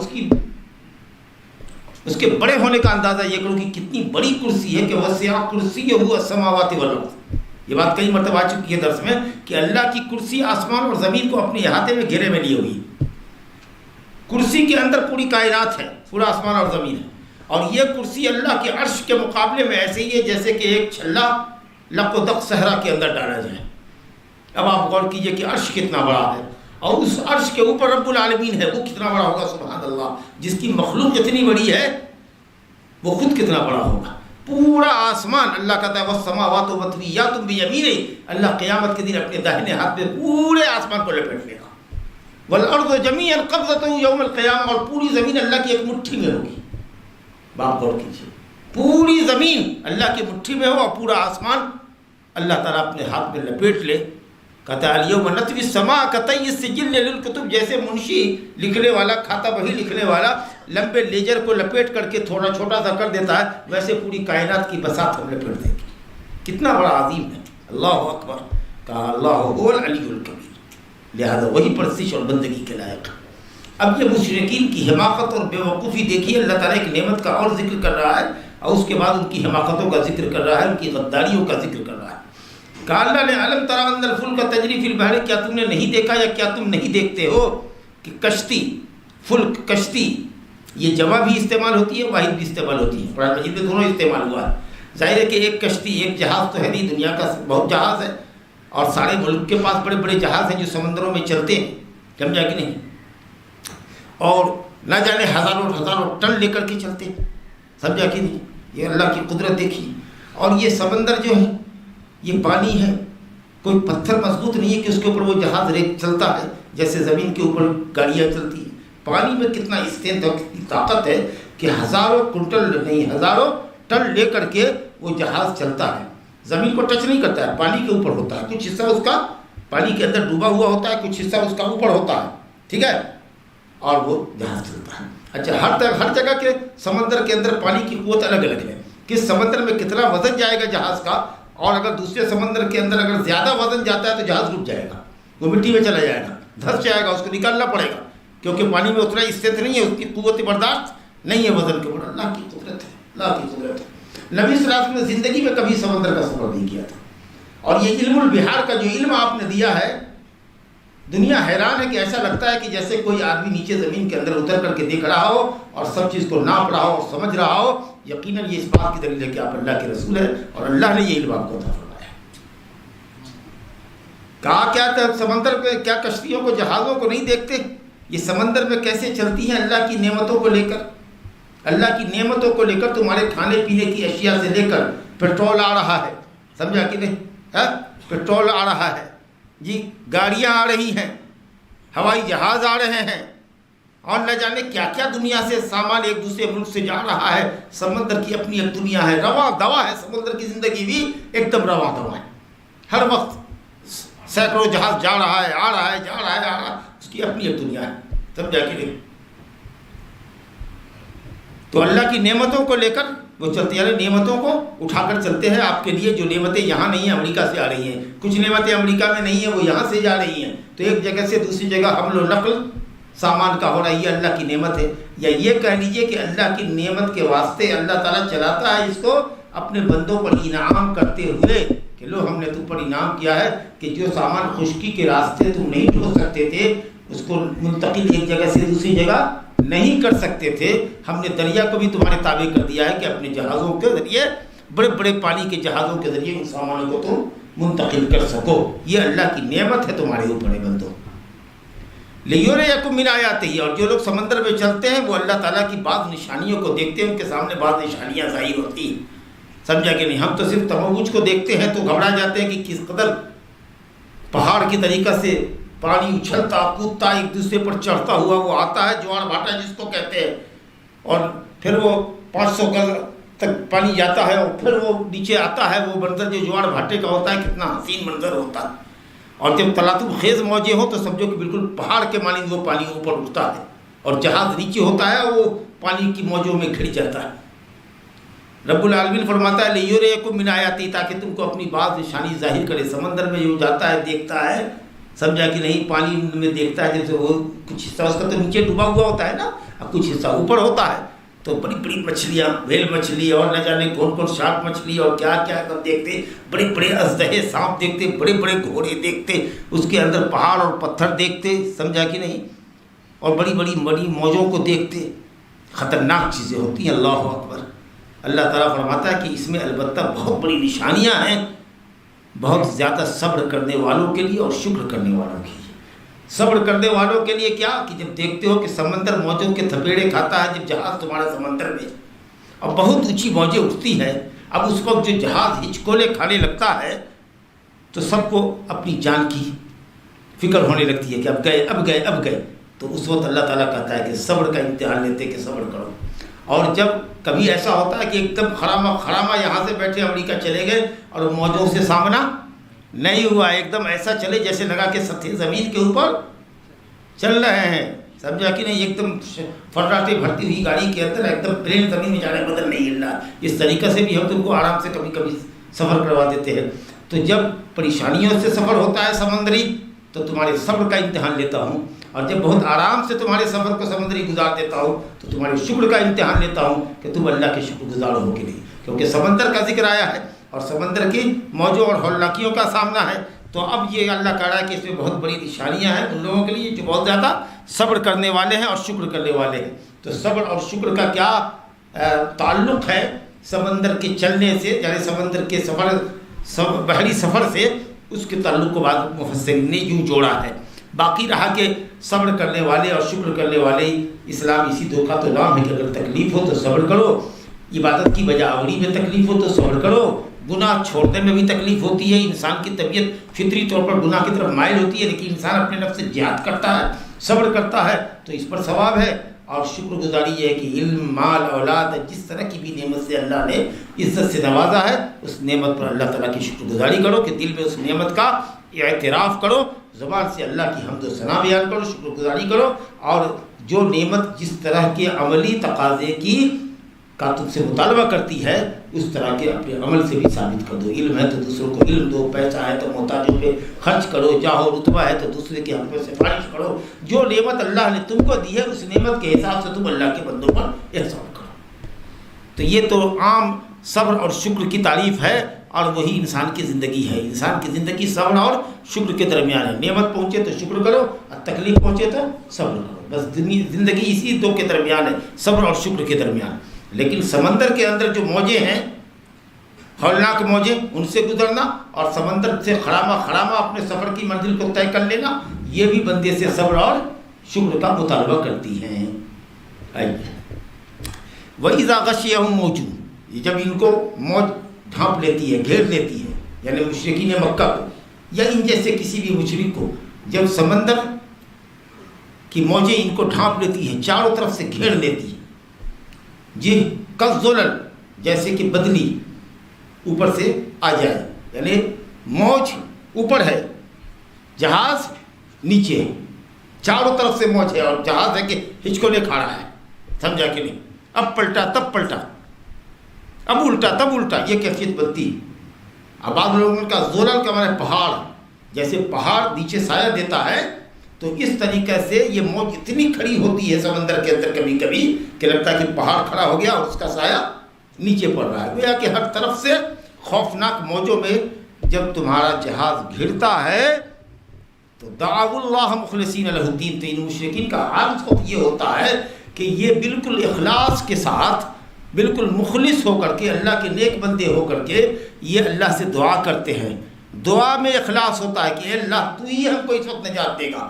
اس کے بڑے ہونے کا اندازہ یہ کرو کہ کتنی بڑی کرسی ہے کہ وسع کرسیہ السماوات والارض۔ یہ بات کئی مرتبہ آ چکی ہے درس میں کہ اللہ کی کرسی آسمان اور زمین کو اپنے احاطے میں گھیرے میں لیے ہوئی، کرسی کے اندر پوری کائنات ہے، پورا آسمان اور زمین ہے، اور یہ کرسی اللہ کے عرش کے مقابلے میں ایسے ہی ہے جیسے کہ ایک چھلا لق و دق صحرا کے اندر ڈالا جائے۔ اب آپ غور کیجئے کہ عرش کتنا بڑا ہے، اور اس عرش کے اوپر رب العالمین ہے، وہ کتنا بڑا ہوگا، سبحان اللہ، جس کی مخلوق اتنی بڑی ہے وہ خود کتنا بڑا ہوگا۔ پورا آسمان، اللہ کہتا ہے والسماوات مطویات بیمینہ، اللہ قیامت کے دن اپنے داہنے ہاتھ میں پورے آسمان کو لپیٹ لے گا، والارض جمیعا قبضتہ یوم القیامہ، اور پوری زمین اللہ کی ایک مٹھی میں ہوگی۔ باپ غور کیجیے، پوری زمین اللہ کی مٹھی میں ہو اور پورا آسمان اللہ تعالیٰ اپنے ہاتھ میں لپیٹ لے۔ کہتا ہے الیوم نطوی السماء کطی السجل للکتب، جیسے منشی لکھنے والا، کھاتا بہی لکھنے والا لمبے لیجر کو لپیٹ کر کے تھوڑا چھوٹا سا کر دیتا ہے، ویسے پوری کائنات کی بساط ہم لپیٹ دیں گے۔ کتنا بڑا عظیم ہے، اللہ اکبر، کہا اللہ هو العلی الکبیر، لہذا وہی پرستش اور بندگی کے لائق۔ اب یہ مشرکین کی حماقت اور بے وقوفی دیکھیے، اللہ تعالیٰ ایک نعمت کا اور ذکر کر رہا ہے اور اس کے بعد ان کی حماقتوں کا ذکر کر رہا ہے، ان کی غداریوں کا ذکر کر رہا ہے۔ کہا اللہ نے علم تری ان الفلک تجری فی البحر، کیا تم نے نہیں دیکھا یا کیا تم نہیں دیکھتے ہو کہ کشتی، فلک کشتی، یہ جمع بھی استعمال ہوتی ہے، واحد بھی استعمال ہوتی ہے، قرآن مجید میں دونوں استعمال ہوا ہے۔ ظاہر ہے کہ ایک کشتی، ایک جہاز تو ہے نہیں، دنیا کا بہت جہاز ہے، اور سارے ملک کے پاس بڑے بڑے جہاز ہیں جو سمندروں میں چلتے ہیں، سمجھا کہ نہیں، اور نہ جانے ہزاروں ہزاروں ٹن لے کر کے چلتے ہیں، سمجھا کہ نہیں، یہ اللہ کی قدرت دیکھی۔ اور یہ سمندر جو ہے یہ پانی ہے، کوئی پتھر مضبوط نہیں ہے کہ اس کے اوپر وہ جہاز چلتا ہے جیسے زمین کے اوپر گاڑیاں چلتی ہیں۔ پانی میں کتنا اسٹرینتھ اور کتنی طاقت ہے کہ ہزاروں کنٹل نہیں، ہزاروں ٹن لے کر کے وہ جہاز چلتا ہے، زمین کو ٹچ نہیں کرتا ہے، پانی کے اوپر ہوتا ہے، کچھ حصہ اس کا پانی کے اندر ڈوبا ہوا ہوتا ہے، کچھ حصہ اس کا اوپر ہوتا ہے، ٹھیک ہے، اور وہ جہاز چلتا ہے۔ اچھا، ہر جگہ کے سمندر کے اندر پانی کی قوت الگ الگ ہے، کس سمندر میں کتنا وزن جائے گا جہاز کا، اور اگر دوسرے سمندر کے اندر اگر زیادہ وزن جاتا ہے تو جہاز ڈوب جائے گا، وہ مٹی میں چلا جائے گا، دھس جائے گا، اس کو نکالنا پڑے گا، کیونکہ پانی میں اتنا اسٹرینتھ نہیں ہے، اس کی قوت برداشت نہیں ہے وزن کے اوپر۔ اللہ کی قدرت ہے، اللہ کی قدرت ہے۔ نبی صلی اللہ علیہ وسلم نے زندگی میں کبھی سمندر کا سفر نہیں کیا تھا، اور یہ علم البحار کا جو علم آپ نے دیا ہے، دنیا حیران ہے کہ ایسا لگتا ہے کہ جیسے کوئی آدمی نیچے زمین کے اندر اتر کر کے دیکھ رہا ہو اور سب چیز کو ناپ رہا ہو اور سمجھ رہا ہو۔ یقیناً یہ اس بات کی دلیل ہے کہ آپ اللہ کے رسول ہیں اور اللہ نے یہ علم آپ کو عطا فرمایا۔ کہا کیا سمندر پہ کیا کشتیوں کو، جہازوں کو نہیں دیکھتے؟ یہ سمندر میں کیسے چلتی ہیں اللہ کی نعمتوں کو لے کر، اللہ کی نعمتوں کو لے کر، تمہارے کھانے پینے کی اشیاء سے لے کر پیٹرول آ رہا ہے، سمجھا کہ نہیں، پیٹرول آ رہا ہے جی، گاڑیاں آ رہی ہیں، ہوائی جہاز آ رہے ہیں، اور نہ جانے کیا کیا دنیا سے سامان ایک دوسرے ملک سے جا رہا ہے۔ سمندر کی اپنی ایک دنیا ہے، رواں دوا ہے، سمندر کی زندگی بھی ایک دم رواں دوا ہے، ہر وقت سینکڑوں جہاز جا رہا ہے، آ رہا ہے، جا رہا ہے، آ رہا ہے، اس کی اپنی ایک دنیا ہے، سمجھا کہ نہیں۔ تو اللہ کی نعمتوں کو لے کر وہ چلتے یعنی نعمتوں کو اٹھا کر چلتے ہیں آپ کے لیے. جو نعمتیں یہاں نہیں ہیں امریکہ سے آ رہی ہیں, کچھ نعمتیں امریکہ میں نہیں ہیں وہ یہاں سے جا رہی ہیں, تو ایک جگہ سے دوسری جگہ حمل و نقل سامان کا ہو رہا ہے, یہ اللہ کی نعمت ہے. یا یہ کہہ لیجیے کہ اللہ کی نعمت کے واسطے اللہ تعالیٰ چلاتا ہے اس کو اپنے بندوں پر انعام کرتے ہوئے کہ لو ہم نے تم پر انعام کیا ہے کہ جو سامان خشکی کے راستے تم نہیں ڈھو سکتے تھے اس کو منتقل ایک جگہ سے دوسری جگہ نہیں کر سکتے تھے, ہم نے دریا کو بھی تمہارے تابع کر دیا ہے کہ اپنے جہازوں کے ذریعے, بڑے بڑے پانی کے جہازوں کے ذریعے ان سامانوں کو تم منتقل کر سکو. یہ اللہ کی نعمت ہے تمہارے اوپر بندوں. لِيُرِيَكُم مِّنْ آيَاتِهِ, اور جو لوگ سمندر میں چلتے ہیں وہ اللہ تعالیٰ کی بعض نشانیوں کو دیکھتے ہیں, ان کے سامنے بعض نشانیاں ظاہر ہوتی ہیں. سمجھا کہ نہیں؟ ہم تو صرف تموج کو دیکھتے ہیں تو گھبرا جاتے ہیں کہ کس قدر پہاڑ کی طریقہ سے پانی اچھلتا کودتا ایک دوسرے پر چڑھتا ہوا وہ آتا ہے, جوار بھاٹا جس کو کہتے ہیں, اور پھر وہ 500 گز تک پانی جاتا ہے اور پھر وہ نیچے آتا ہے. وہ منظر جو جوار بھاٹے کا ہوتا ہے کتنا حسین منظر ہوتا ہے. اور جب تلاطم خیز موجیں ہوں تو سمجھو کہ بالکل پہاڑ کے مانند وہ پانی اوپر اٹھتا ہے, اور جہاز نیچے ہوتا ہے وہ پانی کی موجوں میں گھڑ جاتا ہے. رب العالمین فرماتا ہے لِيُرِيَكُم مِّنْ آيَاتِهِ, تاکہ تم کو اپنی بعض نشانی ظاہر کرے. سمندر میں جو جاتا ہے دیکھتا ہے, سمجھا کہ نہیں, پانی میں دیکھتا ہے جیسے وہ کچھ حصہ اس کا تو نیچے ڈوبا ہوا ہوتا ہے نا, اب کچھ حصہ اوپر ہوتا ہے, تو بڑی بڑی مچھلیاں, ویل مچھلی اور نہ جانے کون کون شارک مچھلی اور کیا کیا کر دیکھتے, بڑے بڑے اژدہے سانپ دیکھتے, بڑے بڑے گھوڑے دیکھتے, اس کے اندر پہاڑ اور پتھر دیکھتے, سمجھا کہ نہیں, اور بڑی بڑی بڑی موجوں کو دیکھتے. خطرناک چیزیں ہوتی ہیں. اللہ اکبر. اللہ تعالیٰ فرماتا ہے کہ اس میں البتہ بہت بڑی نشانیاں ہیں, بہت زیادہ صبر کرنے والوں کے لیے اور شکر کرنے والوں کے لیے. صبر کرنے والوں کے لیے کیا کہ جب دیکھتے ہو کہ سمندر موجوں کے تھپیڑے کھاتا ہے, جب جہاز تمہارا سمندر میں اور بہت اونچی موجیں اٹھتی ہیں, اب اس وقت جو جہاز ہچکولے کھانے لگتا ہے تو سب کو اپنی جان کی فکر ہونے لگتی ہے کہ اب گئے اب گئے اب گئے. تو اس وقت اللہ تعالیٰ کہتا ہے کہ صبر کا امتحان لیتے کہ صبر کرو. اور جب کبھی ایسا ہوتا ہے کہ ایک دم خرامہ یہاں سے بیٹھے امریکہ چلے گئے اور موجوں سے سامنا نہیں ہوا, ایک دم ایسا چلے جیسے لگا کہ سطح زمین کے اوپر چل رہے ہیں, سمجھا کہ نہیں, ایک دم فراٹے بھرتی ہوئی گاڑی کے اندر ایک دم پلین زمین میں جانے بدل نہیں ہل رہا. اس طریقے سے بھی ہم تم کو آرام سے کبھی کبھی سفر کروا دیتے ہیں. تو جب پریشانیوں سے سفر ہوتا ہے سمندری تو تمہارے صبر کا امتحان لیتا ہوں, اور جب بہت آرام سے تمہارے سفر کو سمندری گزار دیتا ہوں تو تمہارے شکر کا امتحان لیتا ہوں کہ تم اللہ کے شکر گزار ہو کے لیے. کیونکہ سمندر کا ذکر آیا ہے اور سمندر کی موجوں اور ہولناکیوں کا سامنا ہے, تو اب یہ اللہ کہہ رہا ہے کہ اس میں بہت بڑی نشانیاں ہیں ان لوگوں کے لیے جو بہت زیادہ صبر کرنے والے ہیں اور شکر کرنے والے ہیں. تو صبر اور شکر کا کیا تعلق ہے سمندر کے چلنے سے, یعنی سمندر کے بحری سفر سے, اس کے تعلق کو بعض مفسرین نے یوں جوڑا ہے. باقی رہا کہ صبر کرنے والے اور شکر کرنے والے, اسلام اسی دو کا تو نام ہے کہ اگر تکلیف ہو تو صبر کرو, عبادت کی بجا آوری میں تکلیف ہو تو صبر کرو, گناہ چھوڑنے میں بھی تکلیف ہوتی ہے, انسان کی طبیعت فطری طور پر گناہ کی طرف مائل ہوتی ہے, لیکن انسان اپنے نفس سے جہاد کرتا ہے, صبر کرتا ہے تو اس پر ثواب ہے. اور شکر گزاری یہ ہے کہ علم, مال, اولاد, جس طرح کی بھی نعمت سے اللہ نے عزت سے نوازا ہے اس نعمت پر اللہ تعالیٰ کی شکر گزاری کرو, کہ دل میں اس نعمت کا اعتراف کرو, زبان سے اللہ کی حمد و ثنا بیان کرو, شکر گزاری کرو, اور جو نعمت جس طرح کے عملی تقاضے کی کا تم سے مطالبہ کرتی ہے اس طرح کے اپنے عمل سے بھی ثابت کر دو. علم ہے تو دوسروں کو علم دو, پیسہ ہے تو محتاجوں پہ خرچ کرو, جاہو رتبہ ہے تو دوسرے کے حق میں سفارش کرو. جو نعمت اللہ نے تم کو دی ہے اس نعمت کے حساب سے تم اللہ کے بندوں پر احسان کرو. تو یہ تو عام صبر اور شکر کی تعریف ہے, اور وہی انسان کی زندگی ہے. انسان کی زندگی صبر اور شکر کے درمیان ہے. نعمت پہنچے تو شکر کرو, اور تکلیف پہنچے تو صبر کرو. بس زندگی اسی دو کے درمیان ہے, صبر اور شکر کے درمیان. لیکن سمندر کے اندر جو موجیں ہیں, ہولناک موجیں, ان سے گزرنا اور سمندر سے خرامہ اپنے سفر کی منزل کو طے کر لینا, یہ بھی بندے سے صبر اور شکر کا مطالبہ کرتی ہیں. وَإِذَا غَشِيَهُم مَّوْجٌ, جب ان کو موج ڈھانپ لیتی ہے, گھیر لیتی ہے, یعنی مشرکین مکہ کو یا ان جیسے کسی بھی مشرک کو, جب سمندر کی موجیں ان کو ڈھانپ لیتی ہیں, چاروں طرف سے گھیر لیتی ہیں, جی کالظلل, جیسے کہ بدلی اوپر سے آ جائے, یعنی موج اوپر ہے, جہاز نیچے ہے, چاروں طرف سے موج ہے اور جہاز ہے کہ ہچکولے کھا رہا ہے, سمجھا کہ نہیں, اب پلٹا تب پلٹا, اب الٹا تب الٹا یہ کیفیت بنتی ہے. اب بعض لوگوں کا زولل کا معنی پہاڑ، جیسے پہاڑ نیچے سایہ دیتا ہے تو اس طریقے سے یہ موج اتنی کھڑی ہوتی ہے سمندر کے اندر کبھی کبھی کہ لگتا ہے کہ پہاڑ کھڑا ہو گیا اور اس کا سایہ نیچے پڑ رہا ہے. گویا کہ ہر طرف سے خوفناک موجوں میں جب تمہارا جہاز گھرتا ہے تو دعوا اللہ مخلصین لہ الدین. تو ان مشرکین کا حال یہ ہوتا ہے کہ یہ بالکل اخلاص کے ساتھ، بالکل مخلص ہو کر کے، اللہ کے نیک بندے ہو کر کے یہ اللہ سے دعا کرتے ہیں. دعا میں اخلاص ہوتا ہے کہ اے اللہ تو ہی ہم کو اس وقت نجات دے گا.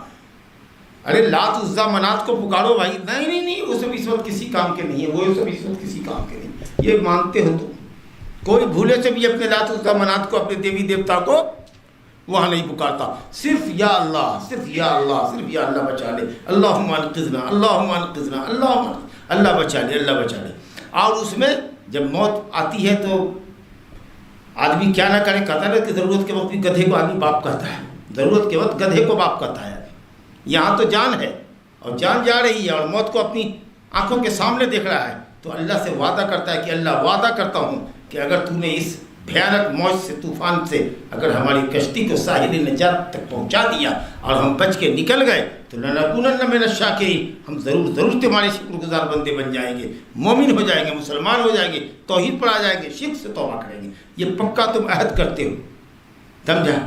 ارے لات عزا منات کو پکارو بھائی، نہیں وہ سب اس وقت کسی کام کے نہیں ہے، وہ سب اس وقت کسی کام کے نہیں. یہ مانتے ہو تو کوئی بھولے سے بھی اپنے لات عزا منات کو، اپنے دیوی دیوتا کو وہاں نہیں پکارتا. صرف یا اللہ، صرف یا اللہ، صرف یا اللہ بچا لے، اللہم انقذنا، اللہم انقذنا، اللہ بچا لے، اللہ بچا لے. اور اس میں جب موت آتی ہے تو آدمی کیا نہ کرے. کہتا ہے کہ ضرورت کے وقت بھی گدھے کو آدمی باپ کہتا ہے، ضرورت کے وقت گدھے کو باپ کہتا ہے. یہاں تو جان ہے اور جان جا رہی ہے اور موت کو اپنی آنکھوں کے سامنے دیکھ رہا ہے تو اللہ سے وعدہ کرتا ہے کہ اللہ وعدہ کرتا ہوں کہ اگر تو نے اس بھیانک موج سے، طوفان سے اگر ہماری کشتی کو ساحل نجات تک پہنچا دیا اور ہم بچ کے نکل گئے تو لنکونن من الشاکرین، ہم ضرور تمہارے شکر گزار بندے بن جائیں گے، مومن ہو جائیں گے، مسلمان ہو جائیں گے، توحید پر آ جائیں گے، شرک سے توبہ کریں گے. یہ پکا تم عہد کرتے ہو. سمجھا؟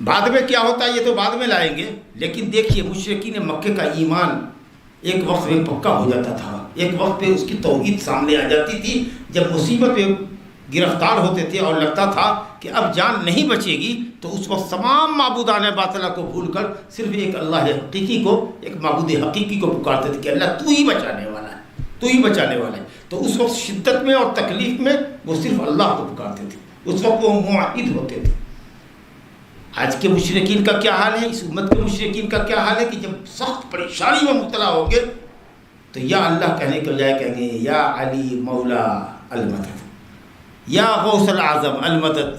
بعد میں کیا ہوتا ہے یہ تو بعد میں لائیں گے. لیکن دیکھیے مشرکین مکے کا ایمان ایک وقت میں پکا ہو جاتا تھا، ایک وقت پہ اس کی توحید سامنے آ جاتی تھی. جب مصیبت پہ گرفتار ہوتے تھے اور لگتا تھا کہ اب جان نہیں بچے گی تو اس وقت تمام معبودان باطلہ کو بھول کر صرف ایک اللہ حقیقی کو، ایک معبود حقیقی کو پکارتے تھے کہ اللہ تو ہی بچانے والا ہے، تو ہی بچانے والا ہے. تو اس وقت شدت میں اور تکلیف میں وہ صرف اللہ کو پکارتے تھے، اس وقت وہ موحد ہوتے تھے. آج کے مشرکین کا کیا حال ہے، اس امت کے مشرکین کا کیا حال ہے کہ جب سخت پریشانی میں مبتلا ہوں گے تو یا اللہ کہنے کے بجائے کہیں گے یا علی مولا المدد، یا غوث العظم المدد،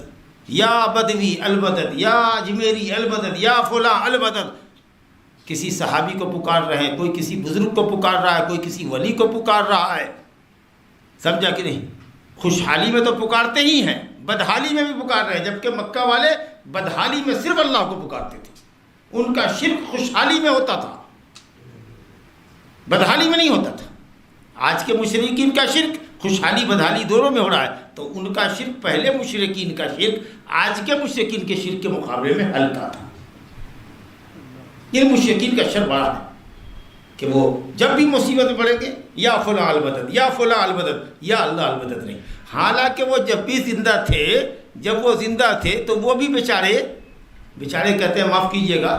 یا بدوی المدد، یا اجمیری المدد، یا فلاں المدد. کسی صحابی کو پکار رہے ہیں، کوئی کسی بزرگ کو پکار رہا ہے، کوئی کسی ولی کو پکار رہا ہے. سمجھا کہ نہیں؟ خوشحالی میں تو پکارتے ہی ہیں، بدحالی میں بھی پکار رہے ہیں. جبکہ مکہ والے بدحالی میں صرف اللہ کو پکارتے تھے. ان کا شرک خوشحالی میں ہوتا تھا، بدحالی میں نہیں ہوتا تھا. آج کے مشرکین کا شرک خوشحالی بدحالی دونوں میں ہو رہا ہے. تو ان کا شرک، پہلے مشرکین کا شرک آج کے مشرکین کے شرک کے مقابلے میں ہلکا تھا. ان مشرکین کا شر بڑا ہے کہ وہ جب بھی مصیبت میں پڑیں گے یا فلاں المدد، یا فلاں المدد، یا اللہ المدد نہیں. حالانکہ وہ جب بھی زندہ تھے، جب وہ زندہ تھے تو وہ بھی بیچارے کہتے ہیں معاف کیجئے گا،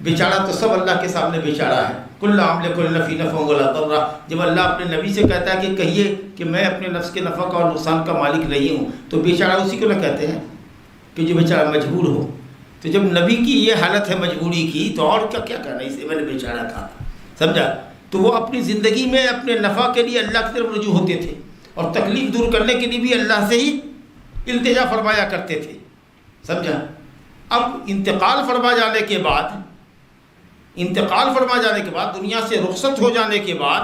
بیچارہ تو سب اللہ کے سامنے بیچارہ ہے. کل املک لنفسی نفع ولا ضر. جب اللہ اپنے نبی سے کہتا ہے کہ کہیے کہ میں اپنے نفس کے نفع کا اور نقصان کا مالک نہیں ہوں، تو بیچارہ اسی کو نہ کہتے ہیں کہ جو بیچارہ مجبور ہو. تو جب نبی کی یہ حالت ہے مجبوری کی تو اور کیا کہنا، اسے میں نے بیچارہ کہا. سمجھا؟ تو وہ اپنی زندگی میں اپنے نفع کے لیے اللہ کی طرف رجوع ہوتے تھے اور تکلیف دور کرنے کے لیے بھی اللہ سے ہی التجا فرمایا کرتے تھے. سمجھا؟ اب انتقال فرما جانے کے بعد دنیا سے رخصت ہو جانے کے بعد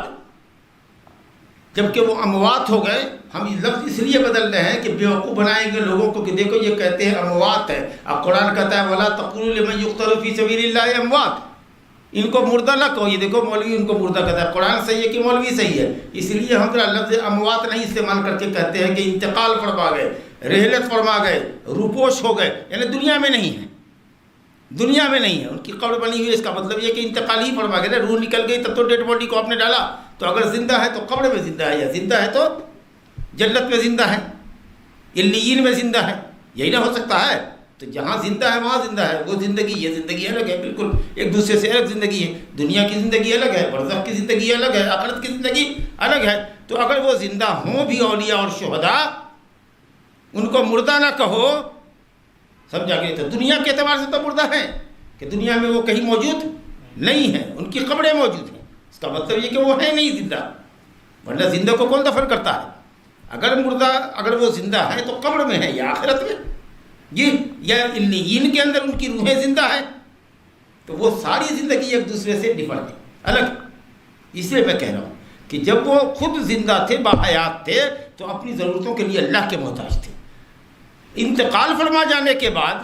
جب کہ وہ اموات ہو گئے، ہم یہ لفظ اس لیے بدل رہے ہیں کہ بیوقوف بنائیں گے لوگوں کو کہ دیکھو یہ کہتے ہیں اموات ہے. اب قرآن کہتا ہے وَلَا تَقُولُوا لِمَن يُقْتَلُ فِي سَبِيلِ اللَّهِ اموات. ان کو مردہ نہ کہو. یہ دیکھو مولوی ان کو مردہ کہتا ہے. قرآن صحیح ہے کہ مولوی صحیح ہے؟ اس لیے ہم لفظ اموات نہیں استعمال کر کے کہتے ہیں کہ انتقال فرما گئے، رحلت فرما گئے، روپوش ہو گئے، یعنی دنیا میں نہیں ہے، دنیا میں نہیں ہے. ان کی قبر بنی ہوئی، اس کا مطلب یہ کہ انتقال ہی فرما گئے. روح نکل گئی تب تو ڈیڈ باڈی کو آپ نے ڈالا. تو اگر زندہ ہے تو قبر میں زندہ ہے، یا زندہ ہے تو جنت میں زندہ ہے، علیین میں زندہ ہے. یہی نہ ہو سکتا ہے؟ تو جہاں زندہ ہے وہاں زندہ ہے. وہ زندگی، یہ زندگی الگ ہے، بالکل ایک دوسرے سے الگ زندگی ہے. دنیا کی زندگی الگ ہے، برزخ کی زندگی الگ ہے، آخرت کی زندگی الگ ہے. تو اگر وہ زندہ ہوں بھی اولیاء اور شہداء، ان کو مردہ نہ کہو. سمجھا گئے؟ تو دنیا کے اعتبار سے تو مردہ ہیں کہ دنیا میں وہ کہیں موجود نہیں ہیں، ان کی قبریں موجود ہیں. اس کا مطلب یہ کہ وہ ہیں نہیں زندہ، ورنہ زندہ کو کون دفن کرتا ہے؟ اگر وہ زندہ ہے تو قبر میں ہے یا آخرت میں، یہ یا علیین کے اندر ان کی روحیں زندہ ہیں. تو وہ ساری زندگی ایک دوسرے سے ڈفرنٹ ہے، الگ. اس لیے میں کہہ رہا ہوں کہ جب وہ خود زندہ تھے، باحیات تھے، تو اپنی ضرورتوں کے لیے اللہ کے محتاج تھے۔ انتقال فرما جانے کے بعد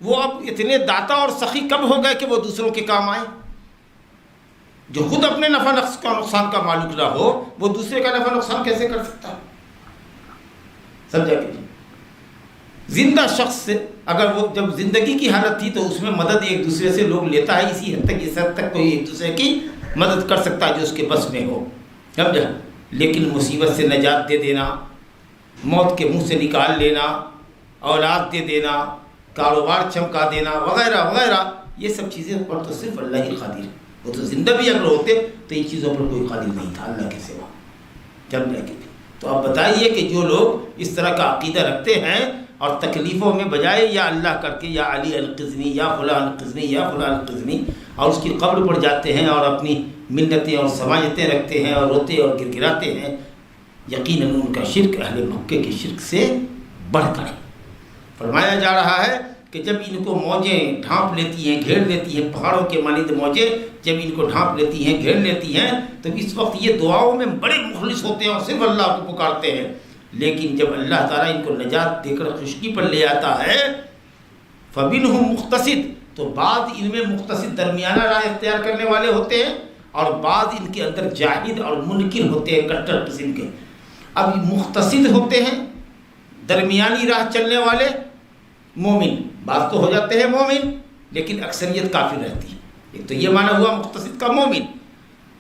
وہ اب اتنے داتا اور سخی کب ہو گئے کہ وہ دوسروں کے کام آئے؟ جو خود اپنے نفع نقصان کا مالک نہ ہو، وہ دوسرے کا نفع نقصان کیسے کر سکتا ہے؟ سمجھا کہ زندہ شخص سے اگر وہ جب زندگی کی حالت تھی تو اس میں مدد ایک دوسرے سے لوگ لیتا ہے، اسی حد تک اس حد تک کوئی ایک دوسرے کی مدد کر سکتا ہے جو اس کے بس میں ہو، سمجھا؟ لیکن مصیبت سے نجات دے دینا، موت کے منہ سے نکال لینا، اولاد دے دینا، کاروبار چمکا دینا وغیرہ وغیرہ، یہ سب چیزیں پر تو صرف اللہ ہی قادر ہے۔ وہ تو زندہ بھی اگر ہوتے تو ان چیزوں پر کوئی قادر نہیں تھا اللہ کے سوا، جب جا کے۔ تو آپ بتائیے کہ جو لوگ اس طرح کا عقیدہ رکھتے ہیں اور تکلیفوں میں بجائے یا اللہ کر کے یا علی انقذنی یا فلاں انقذنی یا فلاں انقذنی، اور اس کی قبر پر جاتے ہیں اور اپنی منتیں اور سماجتیں رکھتے ہیں اور روتے اور گڑگڑاتے ہیں، یقیناً ان کا شرک اہل مکے کے شرک سے بڑھ کر۔ فرمایا جا رہا ہے کہ جب ان کو موجیں ڈھانپ لیتی ہیں، گھیر لیتی ہیں، پہاڑوں کے مانند موجیں جب ان کو ڈھانپ لیتی ہیں، گھیر لیتی ہیں، تو اس وقت یہ دعاؤں میں بڑے مخلص ہوتے ہیں اور صرف اللہ کو پکارتے ہیں۔ لیکن جب اللہ تعالیٰ ان کو نجات دے کر خشکی پر لے آتا ہے، فَمِنْهُمْ مُقْتَصِدٌ، تو بعض ان میں مقتصد درمیانہ راہ اختیار کرنے والے ہوتے ہیں، اور بعض ان کے اندر جاہد اور منکر ہوتے ہیں، کٹر قسم کے۔ اب مقتصد ہوتے ہیں درمیانی راہ چلنے والے مومن، بعض تو ہو جاتے ہیں مومن لیکن اکثریت کافر رہتی ہے۔ ایک تو یہ معنی ہوا مقتصد کا مومن،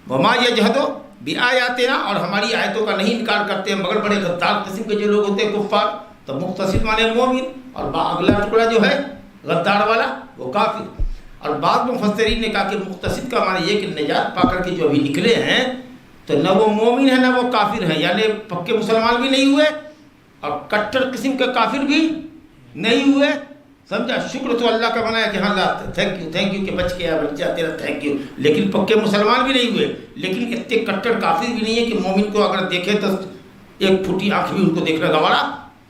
وَمَا يَجْحَدُ بِآيَاتِنَا، اور ہماری آیتوں کا نہیں انکار کرتے ہیں مگر بڑے غدار قسم کے جو لوگ ہوتے ہیں کفار، تو مقتصد معنی مومن، اور اگلا ٹکڑا جو ہے غدار والا وہ کافر۔ اور بعض مفسرین نے کہا کہ مقتصد کا معنی یہ کہ نجات پا کر کے جو ابھی نکلے ہیں تو نہ وہ مومن ہے نہ وہ کافر ہیں، یعنی پکے مسلمان بھی نہیں ہوئے اور کٹر قسم کے کافر بھی نہیں ہوئے، سمجھا؟ شکر تو اللہ کا بنا ہے کہ ہاں اللہ تھینک یو کہ بچ گیا، بچ جا تیرا تھینک یو، لیکن پکے مسلمان بھی نہیں ہوئے، لیکن اتنے کٹر کافر بھی نہیں ہے کہ مومن کو اگر دیکھے تو ایک پھوٹی آنکھ بھی ان کو دیکھنا گوارا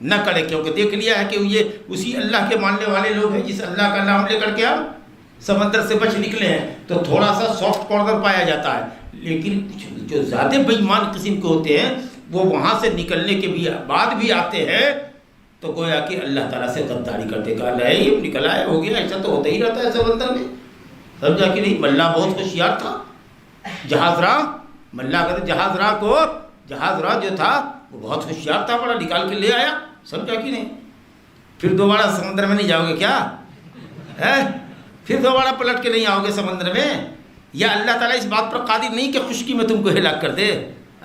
نہ کرے، کیونکہ دیکھ لیا ہے کہ یہ اسی اللہ کے ماننے والے لوگ ہیں جس اللہ کا نام لے کر کے ہم سمندر سے بچ نکلے ہیں، تو تھوڑا سا سافٹ کارنر پایا جاتا ہے۔ لیکن کچھ جو زیادہ بے ایمان قسم کے ہوتے ہیں وہ وہاں سے نکلنے کے بعد بھی آتے ہیں تو گویا کہ اللہ تعالیٰ سے غداری کرتے، کہا نہیں نکلا ہے، ہو گیا، ایسا تو ہوتا ہی رہتا ہے سمندر میں، سمجھا کہ نہیں؟ ملا بہت ہوشیار تھا، جہاز راہ ملا کہتے جہاز راہ جو تھا وہ بہت ہوشیار تھا، بڑا نکال کے لے آیا، سمجھا کہ نہیں؟ پھر دوبارہ سمندر میں نہیں جاؤ گے کیا؟ پھر دوبارہ پلٹ کے نہیں آؤ گے سمندر میں؟ یا اللہ تعالیٰ اس بات پر قادر نہیں کہ خشکی میں تم کو ہلاک کر دے؟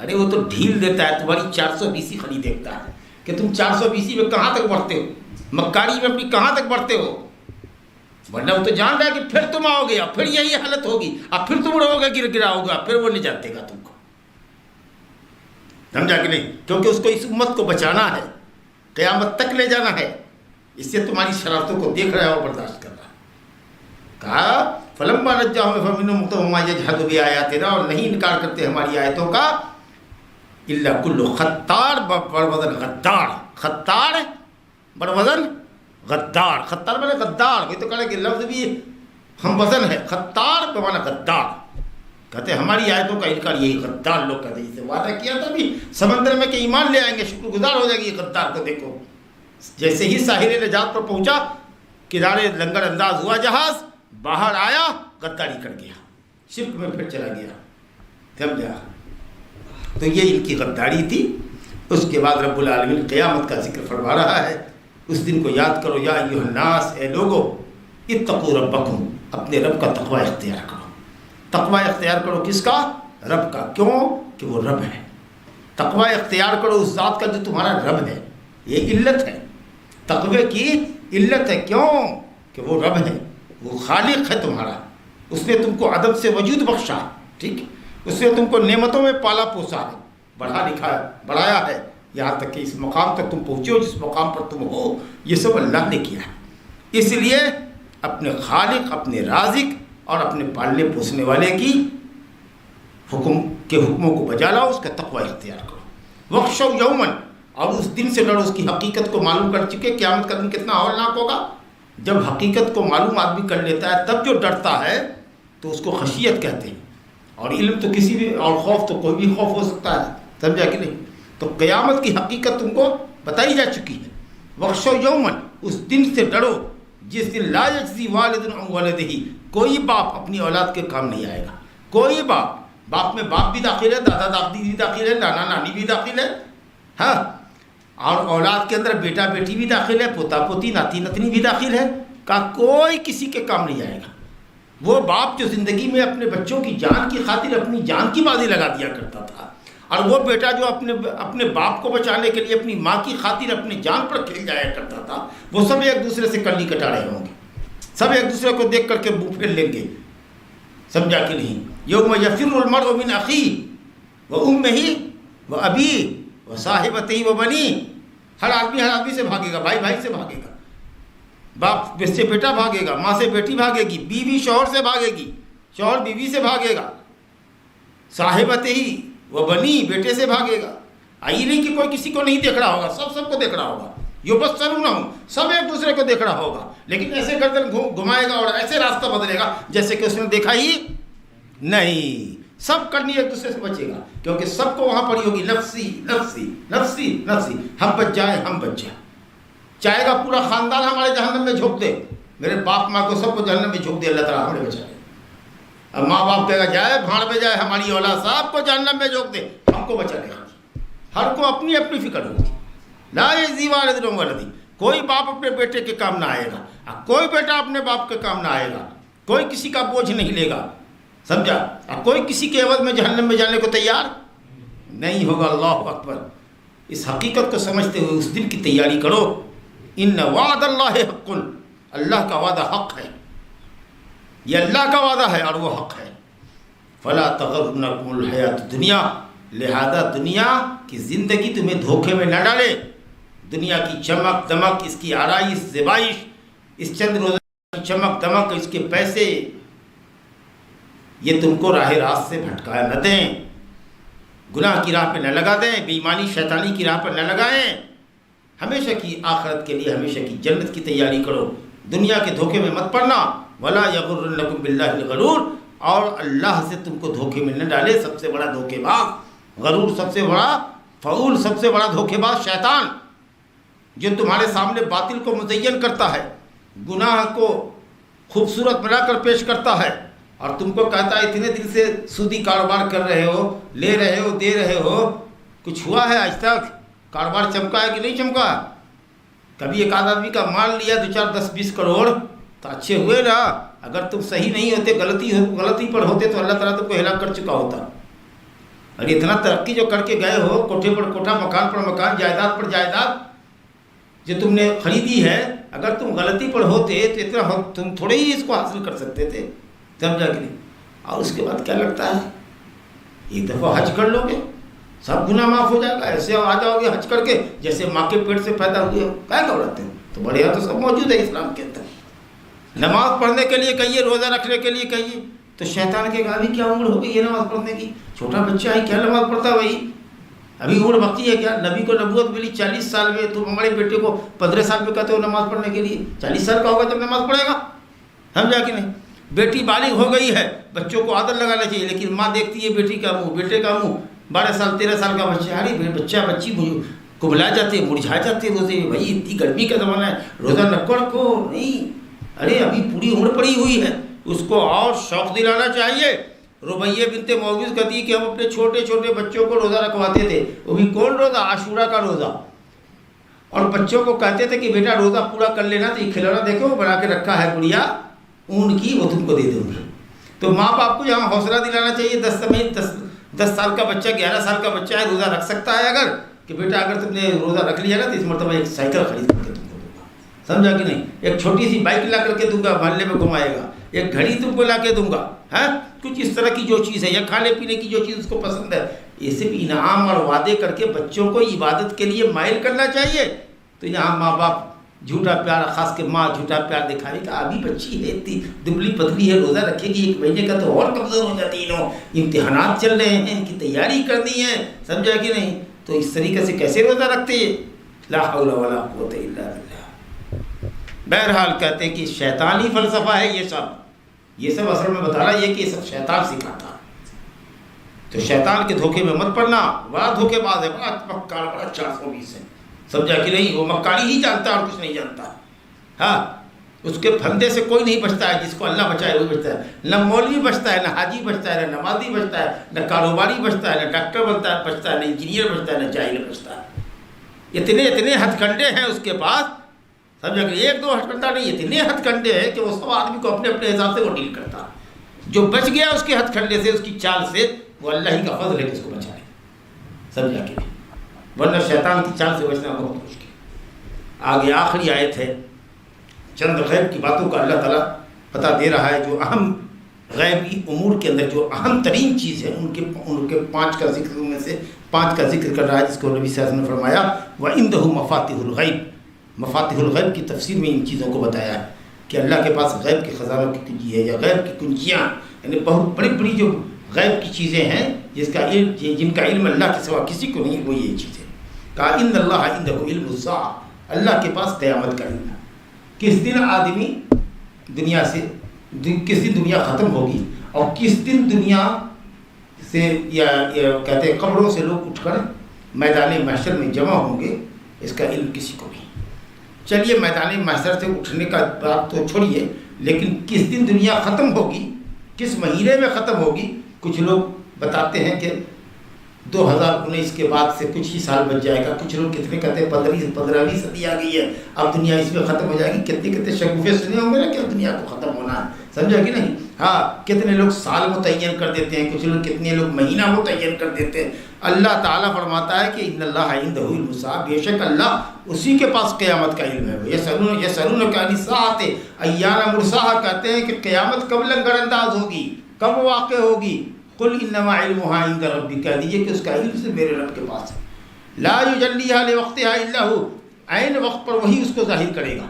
ارے وہ تو ڈھیل دیتا ہے، تمہاری 420 خلی دیکھتا ہے کہ تم 420 میں کہاں تک بڑھتے ہو، مکاری میں اپنی کہاں تک بڑھتے ہو، ورنہ وہ تو جان رہا ہے کہ پھر تم آؤ گے اور پھر یہی حالت ہوگی، اب پھر تم رہو گے گراؤ گے، پھر وہ نجات دے گا تم کو، سمجھا کہ نہیں؟ کیونکہ اس کو اس امت کو بچانا ہے، قیامت تک لے جانا ہے، اس سے تمہاری شرارتوں کو دیکھ رہا ہے اور برداشت کر رہا ہے۔ کہا فلما نجاہم فمنہم مقتصد وما یجحد بآیاتنا، اور نہیں انکار کرتے ہماری آیتوں کا الا کل خطار بڑ وزن غدار، خطار بڑ وزن غدار، خطار مانے غدار، وہی تو کہا کہ لفظ بھی ہم وزن ہے، خطار بمعنی غدار، کہتے ہماری آیتوں کا انکار یہی غدار لوگ کہتے ہیں، جسے وعدہ کیا تھا بھی سمندر میں کہ ایمان لے آئیں گے، شکر گزار ہو جائے گی، یہ غدار کو دیکھو، جیسے ہی ساحل نجات پر پہنچا، کنارے لنگر انداز ہوا جہاز، باہر آیا غداری کر گیا، شرک میں پھر چلا گیا، سمجھا؟ تو یہ ان کی غداری تھی۔ اس کے بعد رب العالمین قیامت کا ذکر فرما رہا ہے، اس دن کو یاد کرو، یا ایھا الناس، اے لوگو، اتقوا ربکم، اپنے رب کا تقوی اختیار کرو۔ تقوی اختیار کرو کس کا؟ رب کا۔ کیوں؟ کہ وہ رب ہے۔ تقوی اختیار کرو اس ذات کا جو تمہارا رب ہے، یہ علت ہے، تقوی کی علت ہے۔ کیوں؟ کہ وہ رب ہے، وہ خالق ہے تمہارا، اس نے تم کو عدم سے وجود بخشا، ٹھیک، اس نے تم کو نعمتوں میں پالا پوسا ہے، بڑھا لکھا ہے، بڑھایا ہے، یہاں تک کہ اس مقام تک تم پہنچے ہو جس مقام پر تم ہو، یہ سب اللہ نے کیا ہے۔ اس لیے اپنے خالق، اپنے رازق اور اپنے پالنے پوسنے والے کی حکموں کو بجا لاؤ، اس کا تقوی اختیار کرو۔ وخشوا یوما، اور اس دن سے ڈرو، اس کی حقیقت کو معلوم کر چکے، قیامت کا دن کتنا ہولناک ہوگا۔ جب حقیقت کو معلوم آدمی کر لیتا ہے تب جو ڈرتا ہے تو اس کو خشیت کہتے ہیں، اور علم تو کسی بھی، اور خوف تو کوئی بھی خوف ہو سکتا ہے، سمجھا کہ نہیں؟ تو قیامت کی حقیقت تم کو بتائی جا چکی ہے. وخشو یومن، اس دن سے ڈرو جس دن لا یجزی والد عن ولدہ، کوئی باپ اپنی اولاد کے کام نہیں آئے گا. کوئی باپ میں باپ بھی داخل ہے، دادا دادی بھی داخل ہے، نانا نانی بھی داخل ہے، ہاں، اور اولاد کے اندر بیٹا بیٹی بھی داخل ہے، پوتا پوتی ناتی نتنی بھی داخل ہے. کہا کوئی کسی کے کام نہیں آئے گا. وہ باپ جو زندگی میں اپنے بچوں کی جان کی خاطر اپنی جان کی بازی لگا دیا کرتا تھا، اور وہ بیٹا جو اپنے باپ کو بچانے کے لیے اپنی ماں کی خاطر اپنی جان پر کھیل جایا کرتا تھا، وہ سب ایک دوسرے سے کلی کٹا رہے ہوں گے، سب ایک دوسرے کو دیکھ کر کے منہ پھیر لیں گے. سمجھا کہ نہیں؟ یوم یفر المرء من اخیہ وامہ وابیہ وصاحبتہ وبنیہ. ہر آدمی سے بھاگے گا، بھائی سے بھاگے گا، باپ سے بیٹا بھاگے گا، ماں سے بیٹی بھاگے گی، بیوی شوہر سے بھاگے گی، شوہر بیوی سے بھاگے گا، صاحبتہ وبنی بیٹے سے بھاگے گا. آئی نہیں کہ کوئی کسی کو نہیں دیکھ رہا ہوگا، سب کو دیکھ رہا ہوگا. یبصرونہم، سب ایک دوسرے کو دیکھ رہا ہوگا، لیکن ایسے گردن گھمائے گا اور ایسے راستہ بدلے گا جیسے کہ اس نے دیکھا ہی نہیں. سب کرنی ایک دوسرے سے بچے گا، کیونکہ سب کو وہاں پڑی ہوگی نفسی نفسی نفسی نفسی، ہم بچ جائیں. چاہے گا پورا خاندان ہمارے جہنم میں جھونک دے، میرے باپ ماں کو سب کو جہنم میں جھونک دے، اللہ تعالیٰ ہمیں بچائے. اب ماں باپ کہے گا جائے بھاڑ میں جائے، ہماری اولاد صاحب کو جہنم میں جھونک دے، ہم کو بچا لے گا. ہر کو اپنی اپنی فکر ہوگی. لا یجزی والد عن ولدہ، کوئی باپ اپنے بیٹے کے کام نہ آئے گا، کوئی بیٹا اپنے باپ کے کام نہ آئے گا، کوئی کسی کا بوجھ نہیں لے گا. سمجھا؟ کوئی کسی کے عوض میں جہنم میں جانے کو تیار نہیں ہوگا. اللہ اکبر. اس حقیقت کو سمجھتے ہوئے اس دن کی تیاری کرو. ان وعد اللہ حق، اللہ کا وعدہ حق ہے، یہ اللہ کا وعدہ ہے اور وہ حق ہے. فلا تغرنکم الحیات الدنیا، لہذا دنیا کی زندگی تمہیں دھوکے میں نہ ڈالے. دنیا کی چمک دمک، اس کی آرائش زیبائش، اس چند روزہ کی چمک دمک، اس کے پیسے، یہ تم کو راہ راست سے بھٹکا نہ دیں، گناہ کی راہ پہ نہ لگا دیں، بے ایمانی شیطانی کی راہ پر نہ لگائیں. ہمیشہ کی آخرت کے لیے، ہمیشہ کی جنت کی تیاری کرو. دنیا کے دھوکے میں مت پڑنا. ولا یغرنکم باللہ الغرور، اور اللہ سے تم کو دھوکے میں نہ ڈالے سب سے بڑا دھوکے باز. غرور سب سے بڑا فعول، سب سے بڑا دھوکے باز شیطان، جو تمہارے سامنے باطل کو مزین کرتا ہے، گناہ کو خوبصورت بنا کر پیش کرتا ہے، اور تم کو کہتا ہے اتنے دن سے سودی کاروبار کر رہے ہو، لے رہے ہو، دے رہے ہو، کچھ ہوا ہے آج تک؟ کاروبار چمکا ہے کہ نہیں چمکا؟ کبھی ایک آدمی کا مال لیا 2 4 10 20 کروڑ تو اچھے ہوئے نا. اگر تم صحیح نہیں ہوتے، غلطی پر ہوتے تو اللہ تعالیٰ تم کو ہلاک کر چکا ہوتا. اور اتنا ترقی جو کر کے گئے ہو، کوٹھے پر کوٹھا، مکان پر مکان، جائیداد پر جائیداد جو تم نے خریدی ہے، اگر تم غلطی پر ہوتے تو اتنا تم تھوڑے ہی اس کو حاصل کر سکتے تھے. سمجھا کہ نہیں؟ اور اس کے بعد کیا لگتا ہے ایک دفعہ حج کر لو گے سب گناہ معاف ہو جائے گا، ایسے آ جاؤ گے حج کر کے جیسے ماں کے پیٹ سے پیدا ہوئے ہو. کیا گھبراتے ہیں؟ تو بڑے تو سب موجود ہے اسلام کے اندر. نماز پڑھنے کے لیے کہیے، روزہ رکھنے کے لیے کہیے، تو شیطان کے ابھی کیا عمر ہو گئی ہے نماز پڑھنے کی؟ چھوٹا بچہ ہے، کیا نماز پڑھتا ہے بھائی؟ ابھی عمر بقی ہے کیا؟ نبی کو نبوت ملی 40 سال میں، تم ہمارے بیٹے کو 15 سال میں کہتے ہو نماز پڑھنے کے لیے؟ 40 سال کا ہوگا جب نماز پڑھے گا. سمجھا کہ نہیں؟ بیٹی بالغ ہو گئی ہے، بچوں کو عادت لگانا چاہیے، لیکن ماں دیکھتی ہے بیٹی کا منہ، بیٹے کا منہ. 12 سال 13 سال کا بچہ، ارے بچہ بچی کبلا جاتے ہیں، مرجھا جاتے ہیں روزے. بھائی اتنی گرمی کا زمانہ ہے، روزہ نکڑ کو نہیں. ارے ابھی پوری عمر پڑی ہوئی ہے، اس کو اور شوق دلانا چاہیے. ربیہ بنت معوذ کہتی ہے کہ ہم اپنے چھوٹے چھوٹے بچوں کو روزہ رکھواتے تھے. وہ بھی کون روزہ؟ عاشورہ کا روزہ. اور بچوں کو کہتے تھے کہ بیٹا روزہ پورا کر لینا. تو یہ کھلونا دیکھو وہ بنا کے رکھا ہے گڑیا اون کی، وہ تم کو دے دوں گی. تو ماں باپ کو یہاں حوصلہ دلانا چاہیے. 10 سال کا بچہ، 11 سال کا بچہ ہے، روزہ رکھ سکتا ہے اگر، کہ بیٹا اگر تم نے روزہ رکھ لیا نا تو اس مرتبہ ایک سائیکل خرید کر کے تم کو دوں گا. سمجھا کہ نہیں؟ ایک چھوٹی سی بائک لا کر کے دوں گا، محلے میں گھمائے گا. ایک گھڑی تم کو لا کے دوں گا. کچھ اس طرح کی جو چیز ہے، یا کھانے پینے کی جو چیز اس کو پسند ہے، یہ صرف انعام اور وعدے کر کے بچوں کو عبادت کے لیے مائل کرنا چاہیے. تو یہاں ماں باپ جھوٹا پیار، خاص کے ماں جھوٹا پیار دکھائے گا. ابھی بچی ہے، اتنی دبلی پتلی ہے، روزہ رکھے گی 1 مہینے کا تو اور کمزور ہو جاتی ہے. امتحانات چل رہے ہیں، ان کی تیاری کرنی ہے. سمجھا کہ نہیں؟ تو اس طریقے سے کیسے روزہ رکھتے ہیں؟ لا حول ولا قوت الا باللہ. بہرحال کہتے ہیں کہ شیطانی فلسفہ ہے یہ سب اصل میں بتا رہا ہے کہ یہ سب شیطان سکھاتا. تو شیطان کے دھوکے میں مت پڑنا، بڑا دھوکے باز ہے، بڑا مکار، بڑا 420 ہے، سمجھا کہ نہیں؟ وہ مکاری ہی جانتا ہے اور کچھ نہیں جانتا۔ ہاں، اس کے پھندے سے کوئی نہیں بچتا ہے، جس کو اللہ بچائے وہی بچتا ہے۔ نہ مولوی بچتا ہے، نہ حاجی بچتا ہے، نہ نمازی بچتا ہے، نہ کاروباری بچتا ہے، نہ ڈاکٹر بچتا ہے، نہ انجینئر بچتا ہے، نہ جاہل بچتا ہے۔ اتنے ہتھ کنڈے ہیں اس کے پاس، سمجھا کہ ایک دو ہتھ کنڈا نہیں، اتنے ہتھ کنڈے ہیں کہ وہ سب آدمی کو اپنے اپنے حساب سے وہ ڈیل کرتا ہے۔ جو بچ گیا اس کے ہتھ کنڈے سے، اس کی چال سے، وہ اللہ ہی کا فضل ہے کہ اس کو بچائے، سمجھا کہ نہیں؟ ورنہ شیطان کی چال سے بچنا بہت مشکل۔ آگے آخری آیت ہے، چند غیب کی باتوں کا اللہ تعالیٰ بتا دے رہا ہے، جو اہم غیبی امور کے اندر جو اہم ترین چیز ہے، ان کے 5 کا ذکر، میں سے 5 کا ذکر کر رہا ہے، جس کو نبی صلی اللہ علیہ وسلم نے فرمایا وَعِندَهُ مَفَاتِحُ الْغَيْبِ، مفاتیح الغیب کی تفسیر میں ان چیزوں کو بتایا ہے کہ اللہ کے پاس غیب کے خزانوں کی کنجی ہے، یا غیب کی کنجیاں، یعنی بہت بڑی بڑی جو غیب کی چیزیں ہیں جن کا علم اللہ کے سوا کسی کو نہیں، وہ یہ چیزیں کہا ان اللہ عنده علم الساعہ، اللہ کے پاس قیامت کا علم ہے، کس دن آدمی دنیا سے، کس دن دنیا ختم ہوگی، اور کس دن دنیا سے یا کہتے ہیں قبروں سے لوگ اٹھ کر میدان محشر میں جمع ہوں گے، اس کا علم کسی کو نہیں۔ چلیے میدان محشر سے اٹھنے کا بات تو چھوڑیے، لیکن کس دن دنیا ختم ہوگی، کس مہینے میں ختم ہوگی، کچھ لوگ بتاتے ہیں کہ 2019 کے بعد سے کچھ ہی سال بچ جائے گا، کچھ لوگ کتنے کہتے ہیں 15ویں صدی آ گئی ہے، اب دنیا اس میں ختم ہو جائے گی۔ کتنے شگوفے سنے ہوں گے نا کہ دنیا کو ختم ہونا ہے، سمجھا کہ نہیں؟ ہاں، کتنے لوگ سال متعین کر دیتے ہیں، کتنے لوگ مہینہ متعین کر دیتے ہیں۔ اللہ تعالیٰ فرماتا ہے کہ ان اللہ عنده علم الساعہ، بے شک اللہ اسی کے پاس قیامت کا علم ہے۔ یسألونک عن الساعۃ ایان مرساہا، کہتے ہیں کہ قیامت کب لنگر انداز ہوگی، کب واقع ہوگی؟ قل انما علمها عند ربی، کہہ دیجیے کہ اس کا علم سے میرے رب کے پاس ہے۔ لا یجلیها لوقتها الا هو، عین وقت پر وہی اس کو ظاہر کرے گا،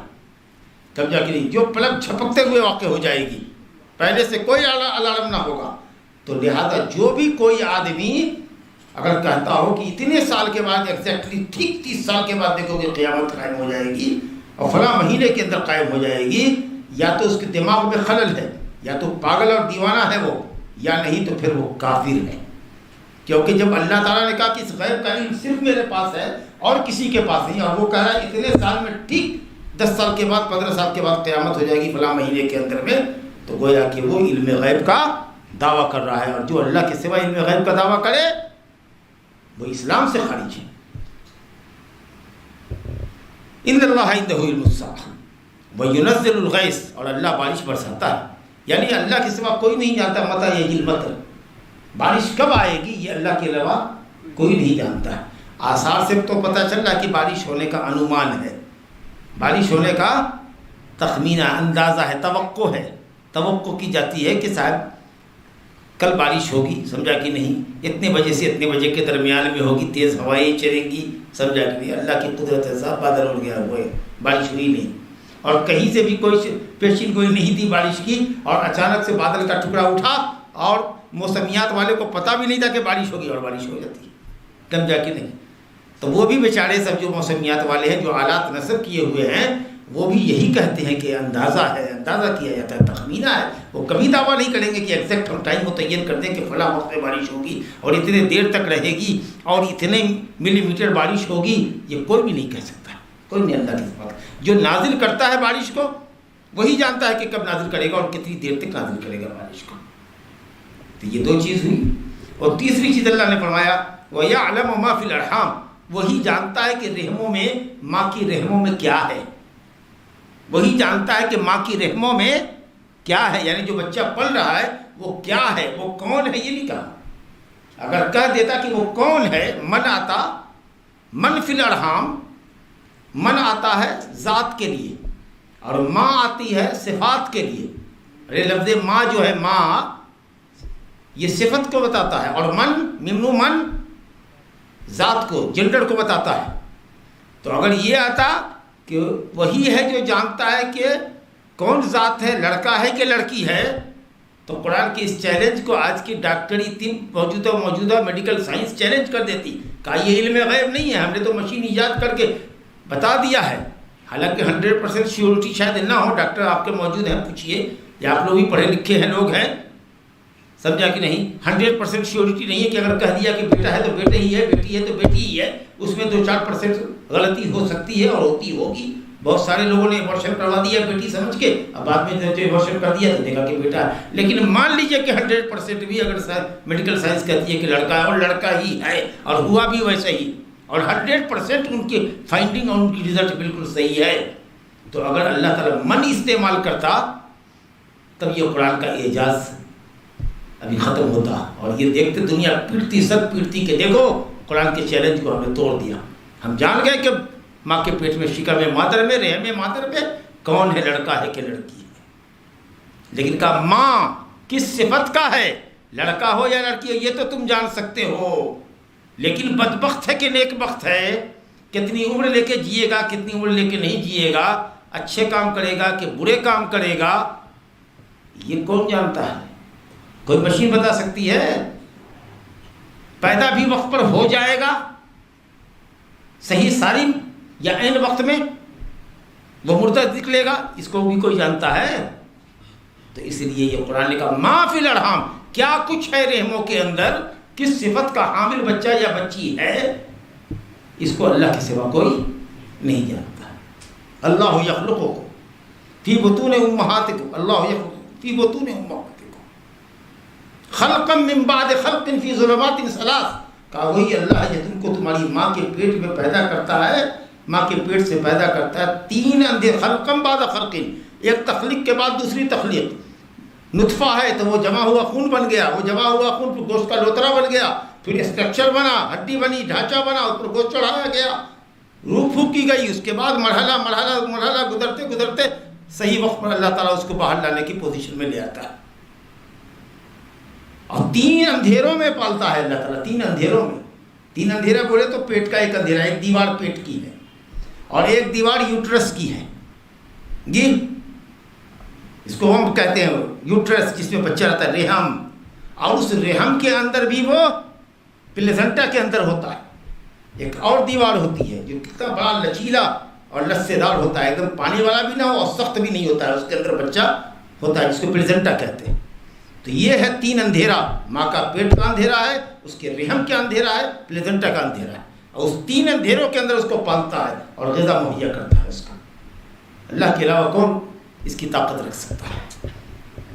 سمجھا کہ نہیں؟ جو پلک جھپکتے ہوئے واقع ہو جائے گی، پہلے سے کوئی الارم نہ ہوگا۔ تو لہذا جو بھی کوئی آدمی اگر کہتا ہو کہ اتنے سال کے بعد، ایگزیکٹلی ٹھیک 30 سال کے بعد دیکھو کہ قیامت قائم ہو جائے گی اور فلاں مہینے کے اندر قائم ہو جائے گی، یا تو اس کے دماغ میں خلل ہے، یا تو پاگل اور دیوانہ ہے وہ، یا نہیں تو پھر وہ کافر ہے۔ کیونکہ جب اللہ تعالیٰ نے کہا کہ اس غیب کا علم صرف میرے پاس ہے اور کسی کے پاس نہیں، اور وہ کہہ رہا ہے اتنے سال میں ٹھیک 10 سال کے بعد 15 سال کے بعد قیامت ہو جائے گی فلاں مہینے کے اندر میں، تو گویا کہ وہ علم غیب کا دعویٰ کر رہا ہے، اور جو اللہ کے سوا علم غیب کا دعویٰ کرے وہ اسلام سے خارج ہے۔ ان اللہ عنده علم الساعہ وینزل الغیث، اور اللہ بارش برساتا ہے، یعنی اللہ کے سوا کوئی نہیں جانتا متى یجی المطر، بارش کب آئے گی یہ اللہ کے علاوہ کوئی نہیں جانتا ہے۔ آثار سے تو پتہ چل رہا ہے کہ بارش ہونے کا انومان ہے، بارش ہونے کا تخمینہ، اندازہ ہے، توقع ہے، توقع کی جاتی ہے کہ صاحب کل بارش ہوگی، سمجھا کہ نہیں؟ اتنے بجے سے اتنے بجے کے درمیان میں ہوگی، تیز ہوائیں چلیں گی، سمجھا کہ نہیں؟ اللہ کی قدرت ہے، صاحب بادل اڑ گیا، وہ بارش ہوئی نہیں، اور کہیں سے بھی کوئی پیشین گوئی نہیں تھی بارش کی، اور اچانک سے بادل کا ٹکڑا اٹھا اور موسمیات والے کو پتہ بھی نہیں تھا کہ بارش ہوگی اور بارش ہو جاتی، سمجھا کہ نہیں؟ تو وہ بھی بیچارے سب جو موسمیات والے ہیں، جو آلات نصب کیے ہوئے ہیں، وہ بھی یہی کہتے ہیں کہ اندازہ ہے، اندازہ کیا جاتا ہے، تخمینہ ہے۔ وہ کبھی دعویٰ نہیں کریں گے کہ ایگزیکٹ ہم ٹائم متعین کر دیں کہ فلاں وقت میں بارش ہوگی اور اتنے دیر تک رہے گی اور اتنے ملی میٹر بارش ہوگی، یہ کوئی بھی نہیں کہہ سکتا، کوئی نہیں۔ اللہ کی بات، جو نازل کرتا ہے بارش کو وہی جانتا ہے کہ کب نازل کرے گا اور کتنی دیر تک نازل کرے گا بارش کو۔ تو یہ 2 چیز ہوئی، اور تیسری چیز اللہ نے فرمایا وَيَعْلَمُ مَا فِي الْأَرْحَامِ، وہی جانتا ہے کہ رحموں میں، ماں کی رحموں میں کیا ہے، وہی جانتا ہے کہ ماں کی رحموں میں کیا ہے، یعنی جو بچہ پل رہا ہے وہ کیا ہے، وہ کون ہے، یہ نہیں کہا۔ اگر کہہ دیتا کہ وہ کون ہے، من آتا، من فی الارحام، من آتا ہے ذات کے لیے اور ماں آتی ہے صفات کے لیے۔ ارے لفظ ماں جو ہے، ماں یہ صفت کو بتاتا ہے، اور من، ممنوع من ذات کو، جنڈر کو بتاتا ہے۔ تو اگر یہ آتا کہ وہی ہے جو جانتا ہے کہ کون ذات ہے، لڑکا ہے کہ لڑکی ہے، تو قرآن کے اس چیلنج کو آج کی ڈاکٹری ٹیم موجودہ میڈیکل سائنس چیلنج کر دیتی، کہا یہ علم غیب نہیں ہے، ہم نے تو مشین ایجاد کر کے بتا دیا ہے۔ حالانکہ 100% شیورٹی شاید نہ ہو، ڈاکٹر آپ کے موجود ہیں، پوچھیے، یا آپ لوگ بھی پڑھے لکھے ہیں لوگ ہیں، سمجھا کہ نہیں؟ 100% شیورٹی نہیں ہے کہ اگر کہہ دیا کہ بیٹا ہے تو بیٹا ہی ہے، بیٹی ہے تو بیٹی ہی ہے، اس میں 2-4% غلطی ہو سکتی ہے اور ہوتی ہوگی۔ بہت سارے لوگوں نے ایبارشن کروا دیا بیٹی سمجھ کے، اب بعد میں جو ایبارشن کر دیا تو دیکھا کہ بیٹا ہے۔ لیکن مان لیجئے کہ 100% بھی اگر میڈیکل سائنس کہتی ہے کہ لڑکا ہے اور لڑکا ہی ہے اور ہوا بھی ویسا ہی، اور 100% ان کی فائنڈنگ اور ان کی رزلٹ بالکل صحیح ہے، تو اگر اللہ تعالیٰ من استعمال کرتا تب یہ قرآن کا اعجاز ابھی ختم ہوتا، اور یہ دیکھتے دنیا پیٹتی سب پیٹتی کہ دیکھو قرآن کے چیلنج کو ہم نے توڑ دیا۔ ہم جان گئے کہ ماں کے پیٹ میں شکر میں مادر میں رحم میں مادر میں کون ہے، لڑکا ہے کہ لڑکی ہے، لیکن کہا ماں کس صفت کا ہے، لڑکا ہو یا لڑکی ہو یہ تو تم جان سکتے ہو، لیکن بدبخت ہے کہ نیک بخت ہے، کتنی عمر لے کے جیے گا کتنی عمر لے کے نہیں جیے گا، اچھے کام کرے گا کہ برے کام کرے گا، یہ کون جانتا ہے؟ کوئی مشین بتا سکتی ہے؟ پیدا بھی وقت پر ہو جائے گا صحیح سالم یا عین وقت میں وہ مردہ نکلے گا، اس کو بھی کوئی جانتا ہے؟ تو اس لیے یہ قرآن نے کہا ما فی الارحام، کیا کچھ ہے رحموں کے اندر، کس صفت کا حامل بچہ یا بچی ہے، اس کو اللہ کے سوا کوئی نہیں جانتا۔ اللہ یخلقکم فی بطون امہاتکم، اللہ یخلق فی بطون امہاتکم خلقا من بعد خلق فی ظلمات ثلاث، کہا وہی اللہ ہے جو تم کو تمہاری ماں کے پیٹ میں پیدا کرتا ہے، ماں کے پیٹ سے پیدا کرتا ہے 3 اندھے، خلقا بعد خلق، ایک تخلیق کے بعد دوسری تخلیق، نطفہ ہے تو وہ جمع ہوا خون بن گیا، وہ جمع ہوا خون پھر گوشت کا لوترا بن گیا، پھر اسٹرکچر بنا، ہڈی بنی، ڈھانچہ بنا، اس پر گوشت چڑھایا گیا، روح پھونک کی گئی، اس کے بعد مرحلہ گزرتے گزرتے صحیح وقت پر اللہ تعالیٰ اس کو باہر لانے کی پوزیشن میں لے آتا ہے، اور 3 اندھیروں میں پالتا ہے اللہ تعالیٰ، 3 اندھیروں میں۔ 3 اندھیرے بولے تو پیٹ کا ایک اندھیرا، ایک دیوار پیٹ کی ہے اور ایک دیوار یوٹرس کی ہے جی، اس کو ہم کہتے ہیں یوٹرس جس میں بچہ رہتا ہے، رحم، اور اس رحم کے اندر بھی وہ پلیزنٹا کے اندر ہوتا ہے ایک اور دیوار ہوتی ہے جو کتنا بڑا لچیلا اور لسے دار ہوتا ہے، ایک دم پانی والا بھی نہ ہو اور سخت بھی نہیں ہوتا ہے، اس کے اندر بچہ ہوتا ہے جس کو پلیزنٹا کہتے ہیں۔ تو یہ ہے 3 اندھیرا، ماں کا پیٹ کا اندھیرا ہے، اس کے رحم کا اندھیرا ہے، پلیزنٹا کا اندھیرا ہے، اور اس 3 اندھیروں کے اندر اس کو پالتا ہے اور غذا مہیا کرتا ہے اس کو۔ اللہ کے علاوہ کون اس کی طاقت رکھ سکتا ہے؟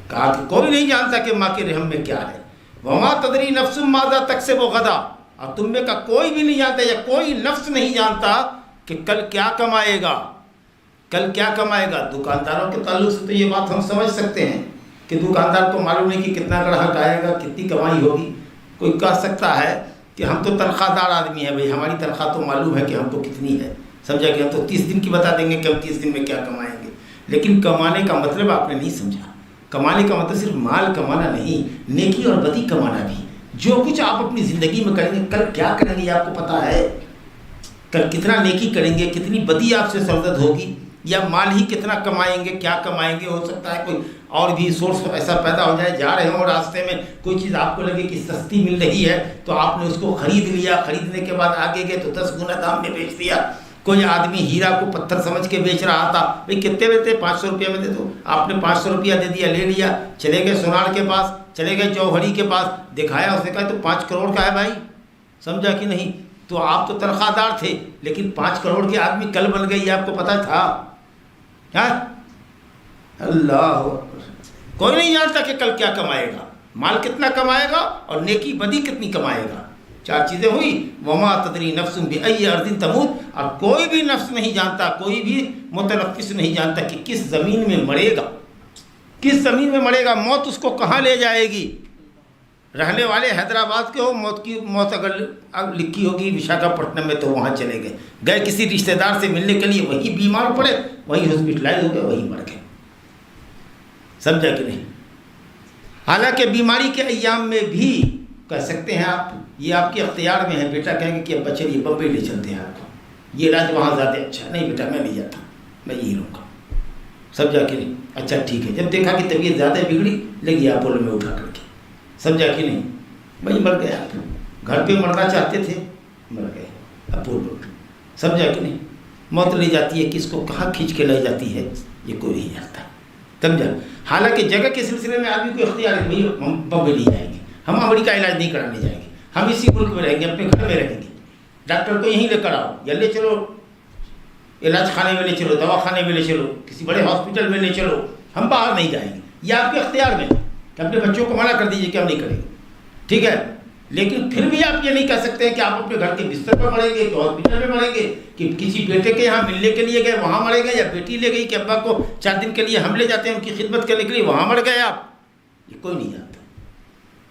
کہا کہ کوئی نہیں جانتا کہ ماں کے رحم میں کیا ہے، وما تدری نفس ماذا تکسب غدا، اور تم میں کا کوئی بھی نہیں جانتا یا کوئی نفس نہیں جانتا کہ کل کیا کمائے گا، کل کیا کمائے گا۔ دکانداروں کے تعلق سے تو یہ بات ہم سمجھ سکتے ہیں کہ دکاندار کو معلوم نہیں کہ کتنا گراہک آئے گا، کتنی کمائی ہوگی۔ کوئی کہہ سکتا ہے کہ ہم تو تنخواہ دار آدمی ہیں، بھائی ہماری تنخواہ تو معلوم ہے کہ ہم کو کتنی ہے، سمجھا کہ ہم تو 30 دن کی بتا دیں گے کہ ہم 30 دن میں کیا کمائیں گے۔ لیکن کمانے کا مطلب آپ نے نہیں سمجھا، کمانے کا مطلب صرف مال کمانا نہیں، نیکی اور بدی کمانا بھی۔ جو کچھ آپ اپنی زندگی میں کریں گے، کل کیا کریں گے یہ آپ کو پتہ ہے، کل کتنا نیکی کریں گے، کتنی بدی آپ سے سرزد ہوگی، یا مال ہی کتنا کمائیں گے، کیا کمائیں گے۔ ہو سکتا ہے کوئی اور بھی سورس ایسا پیدا ہو جائے، جا رہے ہوں راستے میں کوئی چیز آپ کو لگے کہ سستی مل رہی ہے تو آپ نے اس کو خرید لیا، خریدنے کے بعد آگے گئے تو 10 گنا دام میں بیچ دیا۔ کوئی آدمی ہیرا کو پتھر سمجھ کے بیچ رہا تھا، بھائی کتنے میں تھے، 500 روپیہ میں دے دو، آپ نے 500 روپیہ دے دیا، لے لیا، چلے گئے سونار کے پاس، چلے گئے جوہری کے پاس، دکھایا، اس نے کہا تو 5 کروڑ کا ہے بھائی، سمجھا کہ نہیں؟ تو آپ تو تنخواہ دار تھے لیکن 5 کروڑ کے آدمی کل بن گئی، یہ آپ کو پتہ تھا؟ اللہ کوئی نہیں جانتا کہ کل کیا کمائے گا، مال کتنا کمائے گا اور نیکی بدی کتنی کمائے گا۔ 4 چیزیں ہوئی، وما تدری نفس بأی ارض تموت، اور کوئی بھی نفس نہیں جانتا، کوئی بھی متنفس نہیں جانتا کہ کس زمین میں مرے گا، کس زمین میں مرے گا، موت اس کو کہاں لے جائے گی۔ رہنے والے حیدرآباد کے ہو، موت اگر لکھی ہوگی وشاکھاپٹنم میں تو وہاں چلے گئے، گئے کسی رشتہ دار سے ملنے کے لیے، وہی بیمار پڑے، وہی ہاسپٹلائز ہو گئے، وہی مر گئے، سمجھا کہ نہیں؟ حالانکہ بیماری کے ایام میں بھی کہہ سکتے ہیں آپ، یہ آپ کے اختیار میں ہے، بیٹا کہیں گے کہ اب بچے یہ بمبئی لے چلتے ہیں آپ کو، یہ علاج وہاں زیادہ اچھا، نہیں بیٹا میں نہیں جاتا، میں یہی رہوں گا، سمجھا کہ نہیں؟ اچھا ٹھیک ہے، جب دیکھا کہ طبیعت زیادہ بگڑی لے گیا اپولو میں اٹھا کر کے، سمجھا کہ نہیں؟ بھائی مر گئے آپ، گھر پہ مرنا چاہتے تھے، مر گئے اپولو، سمجھا کہ نہیں؟ موت لے جاتی ہے، کس کو کہاں کھینچ کے لے جاتی ہے یہ کوئی نہیں جانتا، سمجھا. حالانکہ جگہ کے سلسلے میں آدمی کو اختیار ہے, بھائی ہم بمبئی نہیں جائیں گے, ہم امریکہ علاج نہیں کرانے جائیں گے, ہم اسی ملک میں رہیں گے, اپنے گھر میں رہیں گے, ڈاکٹر کو یہیں لے کر آؤ, یا لے چلو علاج خانے میں لے چلو, دوا خانے میں لے چلو, کسی بڑے ہاسپٹل میں لے چلو, ہم باہر نہیں جائیں گے. یہ آپ کے اختیار میں, کہ اپنے بچوں کو منع کر دیجیے کہ ہم نہیں کریں گے, ٹھیک ہے. لیکن پھر بھی آپ یہ نہیں کہہ سکتے کہ آپ اپنے گھر کے بستر پر مریں گے, کہ ہاسپٹل میں مریں گے, کہ کسی بیٹے کے یہاں ملنے کے لیے گئے وہاں مریں گے, یا بیٹی لے گئی کہ ابا کو 4 دن کے لیے ہم لے جاتے ہیں ان کی خدمت کرنے کے لیے, وہاں مر گئے آپ. یہ کوئی نہیں جانتا.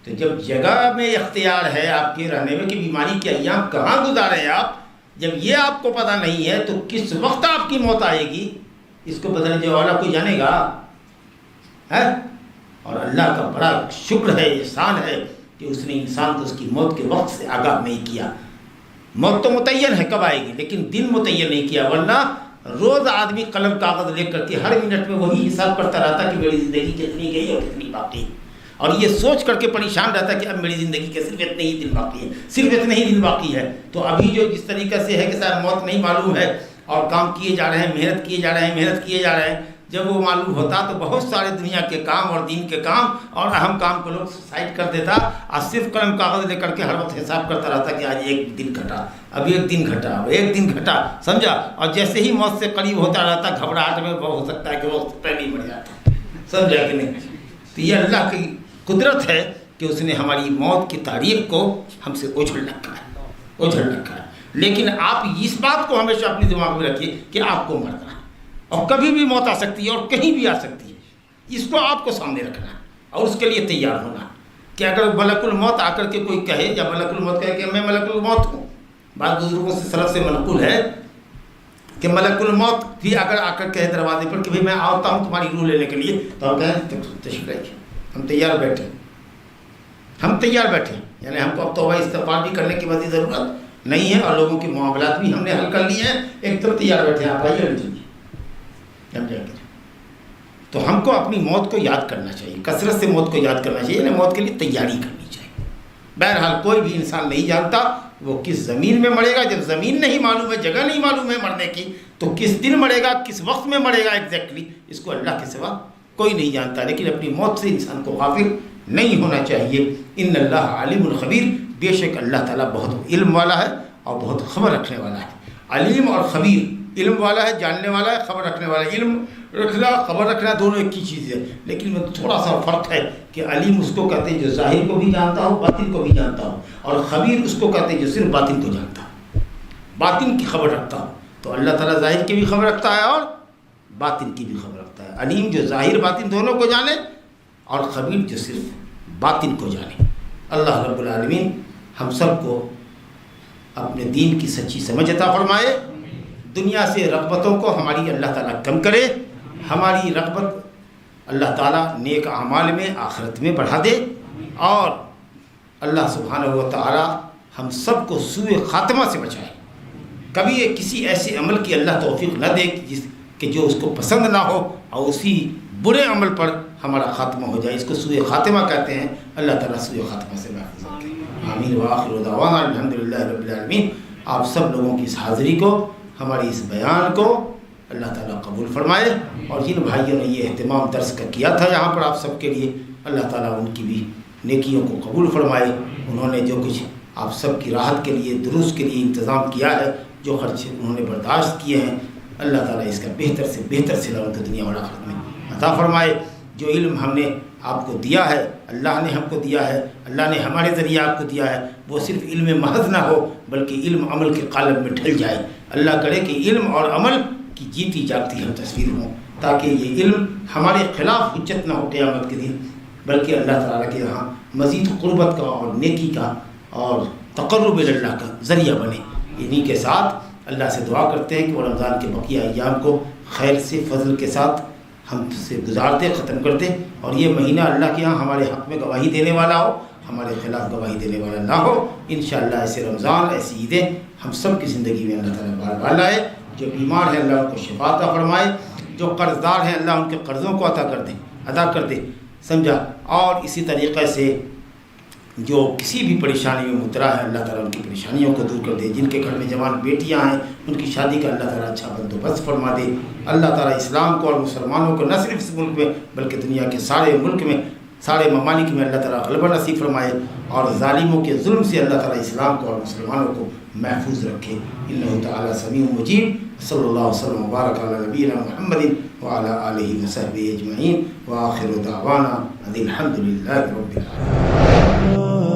تو جب جگہ میں اختیار ہے آپ کے رہنے میں کہ بیماری کے ایام کہاں گزارے ہیں آپ, جب یہ آپ کو پتہ نہیں ہے تو کس وقت آپ کی موت آئے گی اس کو بدلنے والا کوئی جانے گا ہے. اور اللہ کا بڑا شکر ہے, احسان ہے کہ اس نے انسان کو اس کی موت کے وقت سے آگاہ نہیں کیا. موت تو متعین ہے کب آئے گی, لیکن دن متعین نہیں کیا, ورنہ روز آدمی قلم کاغذ لے کر کے ہر منٹ میں وہی حساب کرتا رہتا کہ میری زندگی کتنی گئی اور کتنی باقی, اور یہ سوچ کر کے پریشان رہتا کہ اب میری زندگی کے صرف اتنے ہی دن باقی ہے, صرف اتنے ہی دن باقی ہے. تو ابھی جو جس طریقے سے ہے کہ صاحب موت نہیں معلوم ہے اور کام کیے جا رہے ہیں, محنت کیے جا رہے ہیں, محنت کیے جا رہے ہیں, جب وہ معلوم ہوتا تو بہت سارے دنیا کے کام اور دین کے کام اور اہم کام کو لوگ سائڈ کر دیتا, اور صرف قلم کاغذ لے کر کے ہر وقت حساب کرتا رہتا کہ آج 1 دن گھٹا, اب 1 دن گھٹا, اب 1 دن گھٹا, سمجھا. اور جیسے ہی موت سے قریب ہوتا رہتا گھبراہٹ میں وہ ہو سکتا ہے کہ وہ پہلے ہی مر جاتا, سمجھا کہ نہیں. تو یہ اللہ کی قدرت ہے کہ اس نے ہماری موت کی تاریخ کو ہم سے اوجھل رکھا ہے. لیکن آپ اس بات کو ہمیشہ اپنے دماغ میں رکھیے کہ آپ کو مرنا ہے, اور کبھی بھی موت آ سکتی ہے اور کہیں بھی آ سکتی ہے. اس کو آپ کو سامنے رکھنا ہے اور اس کے لیے تیار ہونا, کہ اگر ملک الموت آ کر کے کوئی کہے, یا ملک الموت کہے کہ میں ملک الموت ہوں. بعض بزرگوں سے سلف سے منقول ہے کہ ملک الموت بھی اگر آ کر کہے دروازے پر کہ بھائی میں آتا ہوں تمہاری روح لینے کے لیے, تو آپ کہیں تشریف رکھیے, ہم تیار بیٹھے, ہم تیار بیٹھے. یعنی ہم کو اب توبہ استغفار بھی کرنے کی وزی ضرورت نہیں ہے, اور لوگوں کے معاملات بھی ہم نے حل کر لیے ہیں, ایک طرف تیار بیٹھے ہیں, آپ آئیے لیجیے. تو ہم کو اپنی موت کو یاد کرنا چاہیے, کثرت سے موت کو یاد کرنا چاہیے, یعنی موت کے لیے تیاری کرنی چاہیے. بہرحال کوئی بھی انسان نہیں جانتا وہ کس زمین میں مرے گا. جب زمین نہیں معلوم ہے, جگہ نہیں معلوم ہے مرنے کی, تو کس دن مرے گا, کس وقت میں مرے گا ایگزیکٹلی, اس کو اللہ کے سوا کوئی نہیں جانتا. لیکن اپنی موت سے انسان کو غافل نہیں ہونا چاہیے. ان اللہ علیم الخبیر, بے شک اللہ تعالیٰ بہت علم والا ہے اور بہت خبر رکھنے والا ہے. علیم اور خبیر, علم والا ہے, جاننے والا ہے, خبر رکھنے والا ہے. علم رکھنا خبر رکھنا دونوں ایک ہی چیز ہے, لیکن تھوڑا سا فرق ہے کہ علیم اس کو کہتے ہیں جو ظاہر کو بھی جانتا ہو, باطن کو بھی جانتا ہو, اور خبیر اس کو کہتے ہیں جو صرف باطن کو جانتا ہو, باطن کی خبر رکھتا ہو. تو اللہ تعالیٰ ظاہر کی بھی خبر رکھتا ہے اور باطن کی بھی خبر رکھتا ہے. علیم جو ظاہر باطن دونوں کو جانے, اور خبیر جو صرف باطن کو جانے. اللہ رب العالمین ہم سب کو اپنے دین کی سچی سمجھ عطا فرمائے, دنیا سے رغبتوں کو ہماری اللہ تعالیٰ کم کرے, ہماری رغبت اللہ تعالیٰ نیک اعمال میں آخرت میں بڑھا دے, اور اللہ سبحانہ و تعالیٰ ہم سب کو سوء خاتمہ سے بچائے. کبھی کسی ایسے عمل کی اللہ توفیق نہ دے کہ جو اس کو پسند نہ ہو, اور اسی برے عمل پر ہمارا خاتمہ ہو جائے. اس کو سوء خاتمہ کہتے ہیں. اللہ تعالیٰ سوء خاتمہ سے محفوظ رکھے. آمین وآخر دعوانا الحمدللہ رب العالمین. آپ سب لوگوں کی اس حاضری کو, ہماری اس بیان کو اللہ تعالیٰ قبول فرمائے, اور جن بھائیوں نے یہ اہتمام درس کا کیا تھا یہاں پر آپ سب کے لیے, اللہ تعالیٰ ان کی بھی نیکیوں کو قبول فرمائے. انہوں نے جو کچھ آپ سب کی راحت کے لیے, دروس کے لیے انتظام کیا ہے, جو خرچ انہوں نے برداشت کیے ہیں, اللہ تعالیٰ اس کا بہتر سے بہتر صلہ ان کو دنیا اور آخرت میں عطا فرمائے. جو علم ہم نے آپ کو دیا ہے, اللہ نے ہم کو دیا ہے, اللہ نے ہمارے ذریعے آپ کو دیا ہے, وہ صرف علم محض نہ ہو بلکہ علم عمل کے قالب میں ڈھل جائے. اللہ کرے کہ علم اور عمل کی جیتی جاگتی ہم تصویر ہوں, تاکہ یہ علم ہمارے خلاف حجت نہ ہو قیامت کے دن, بلکہ اللہ تعالیٰ کے یہاں مزید قربت کا اور نیکی کا اور تقرب اللہ کا ذریعہ بنے. انہی کے ساتھ اللہ سے دعا کرتے ہیں کہ وہ رمضان کے بقیہ ایام کو خیر سے فضل کے ساتھ ہم سے گزار دے, ختم کر دے, اور یہ مہینہ اللہ کے یہاں ہمارے حق میں گواہی دینے والا ہو, ہمارے خلاف گواہی دینے والا نہ ہو. انشاءاللہ ایسے رمضان, ایسی عیدیں ہم سب کی زندگی میں اللہ تعالیٰ بار بار لائے. جو بیمار ہیں اللہ ان کو شفا عطا فرمائے, جو قرض دار ہیں اللہ ان کے قرضوں کو ادا کر دے, سمجھا. اور اسی طریقے سے جو کسی بھی پریشانی میں مبتلا ہے اللہ تعالیٰ ان کی پریشانیوں کو دور کر دے. جن کے گھر میں جوان بیٹیاں ہیں ان کی شادی کا اللہ تعالیٰ اچھا بندوبست فرما دے. اللہ تعالیٰ اسلام کو اور مسلمانوں کو نہ صرف اس ملک میں بلکہ دنیا کے سارے ملک میں سارے ممالک میں اللہ تعالیٰ غلبہ نصیب فرمائے اور ظالموں کے ظلم سے اللہ تعالیٰ اسلام کو اور مسلمانوں کو محفوظ رکھے. انہ تعالیٰ سمیع مجیب. صلی اللہ وسلم وبارک علی نبینا محمد وعلی آلہ وصحبہ اجمعین وآخر دعوانا ان الحمد للہ رب العالمین.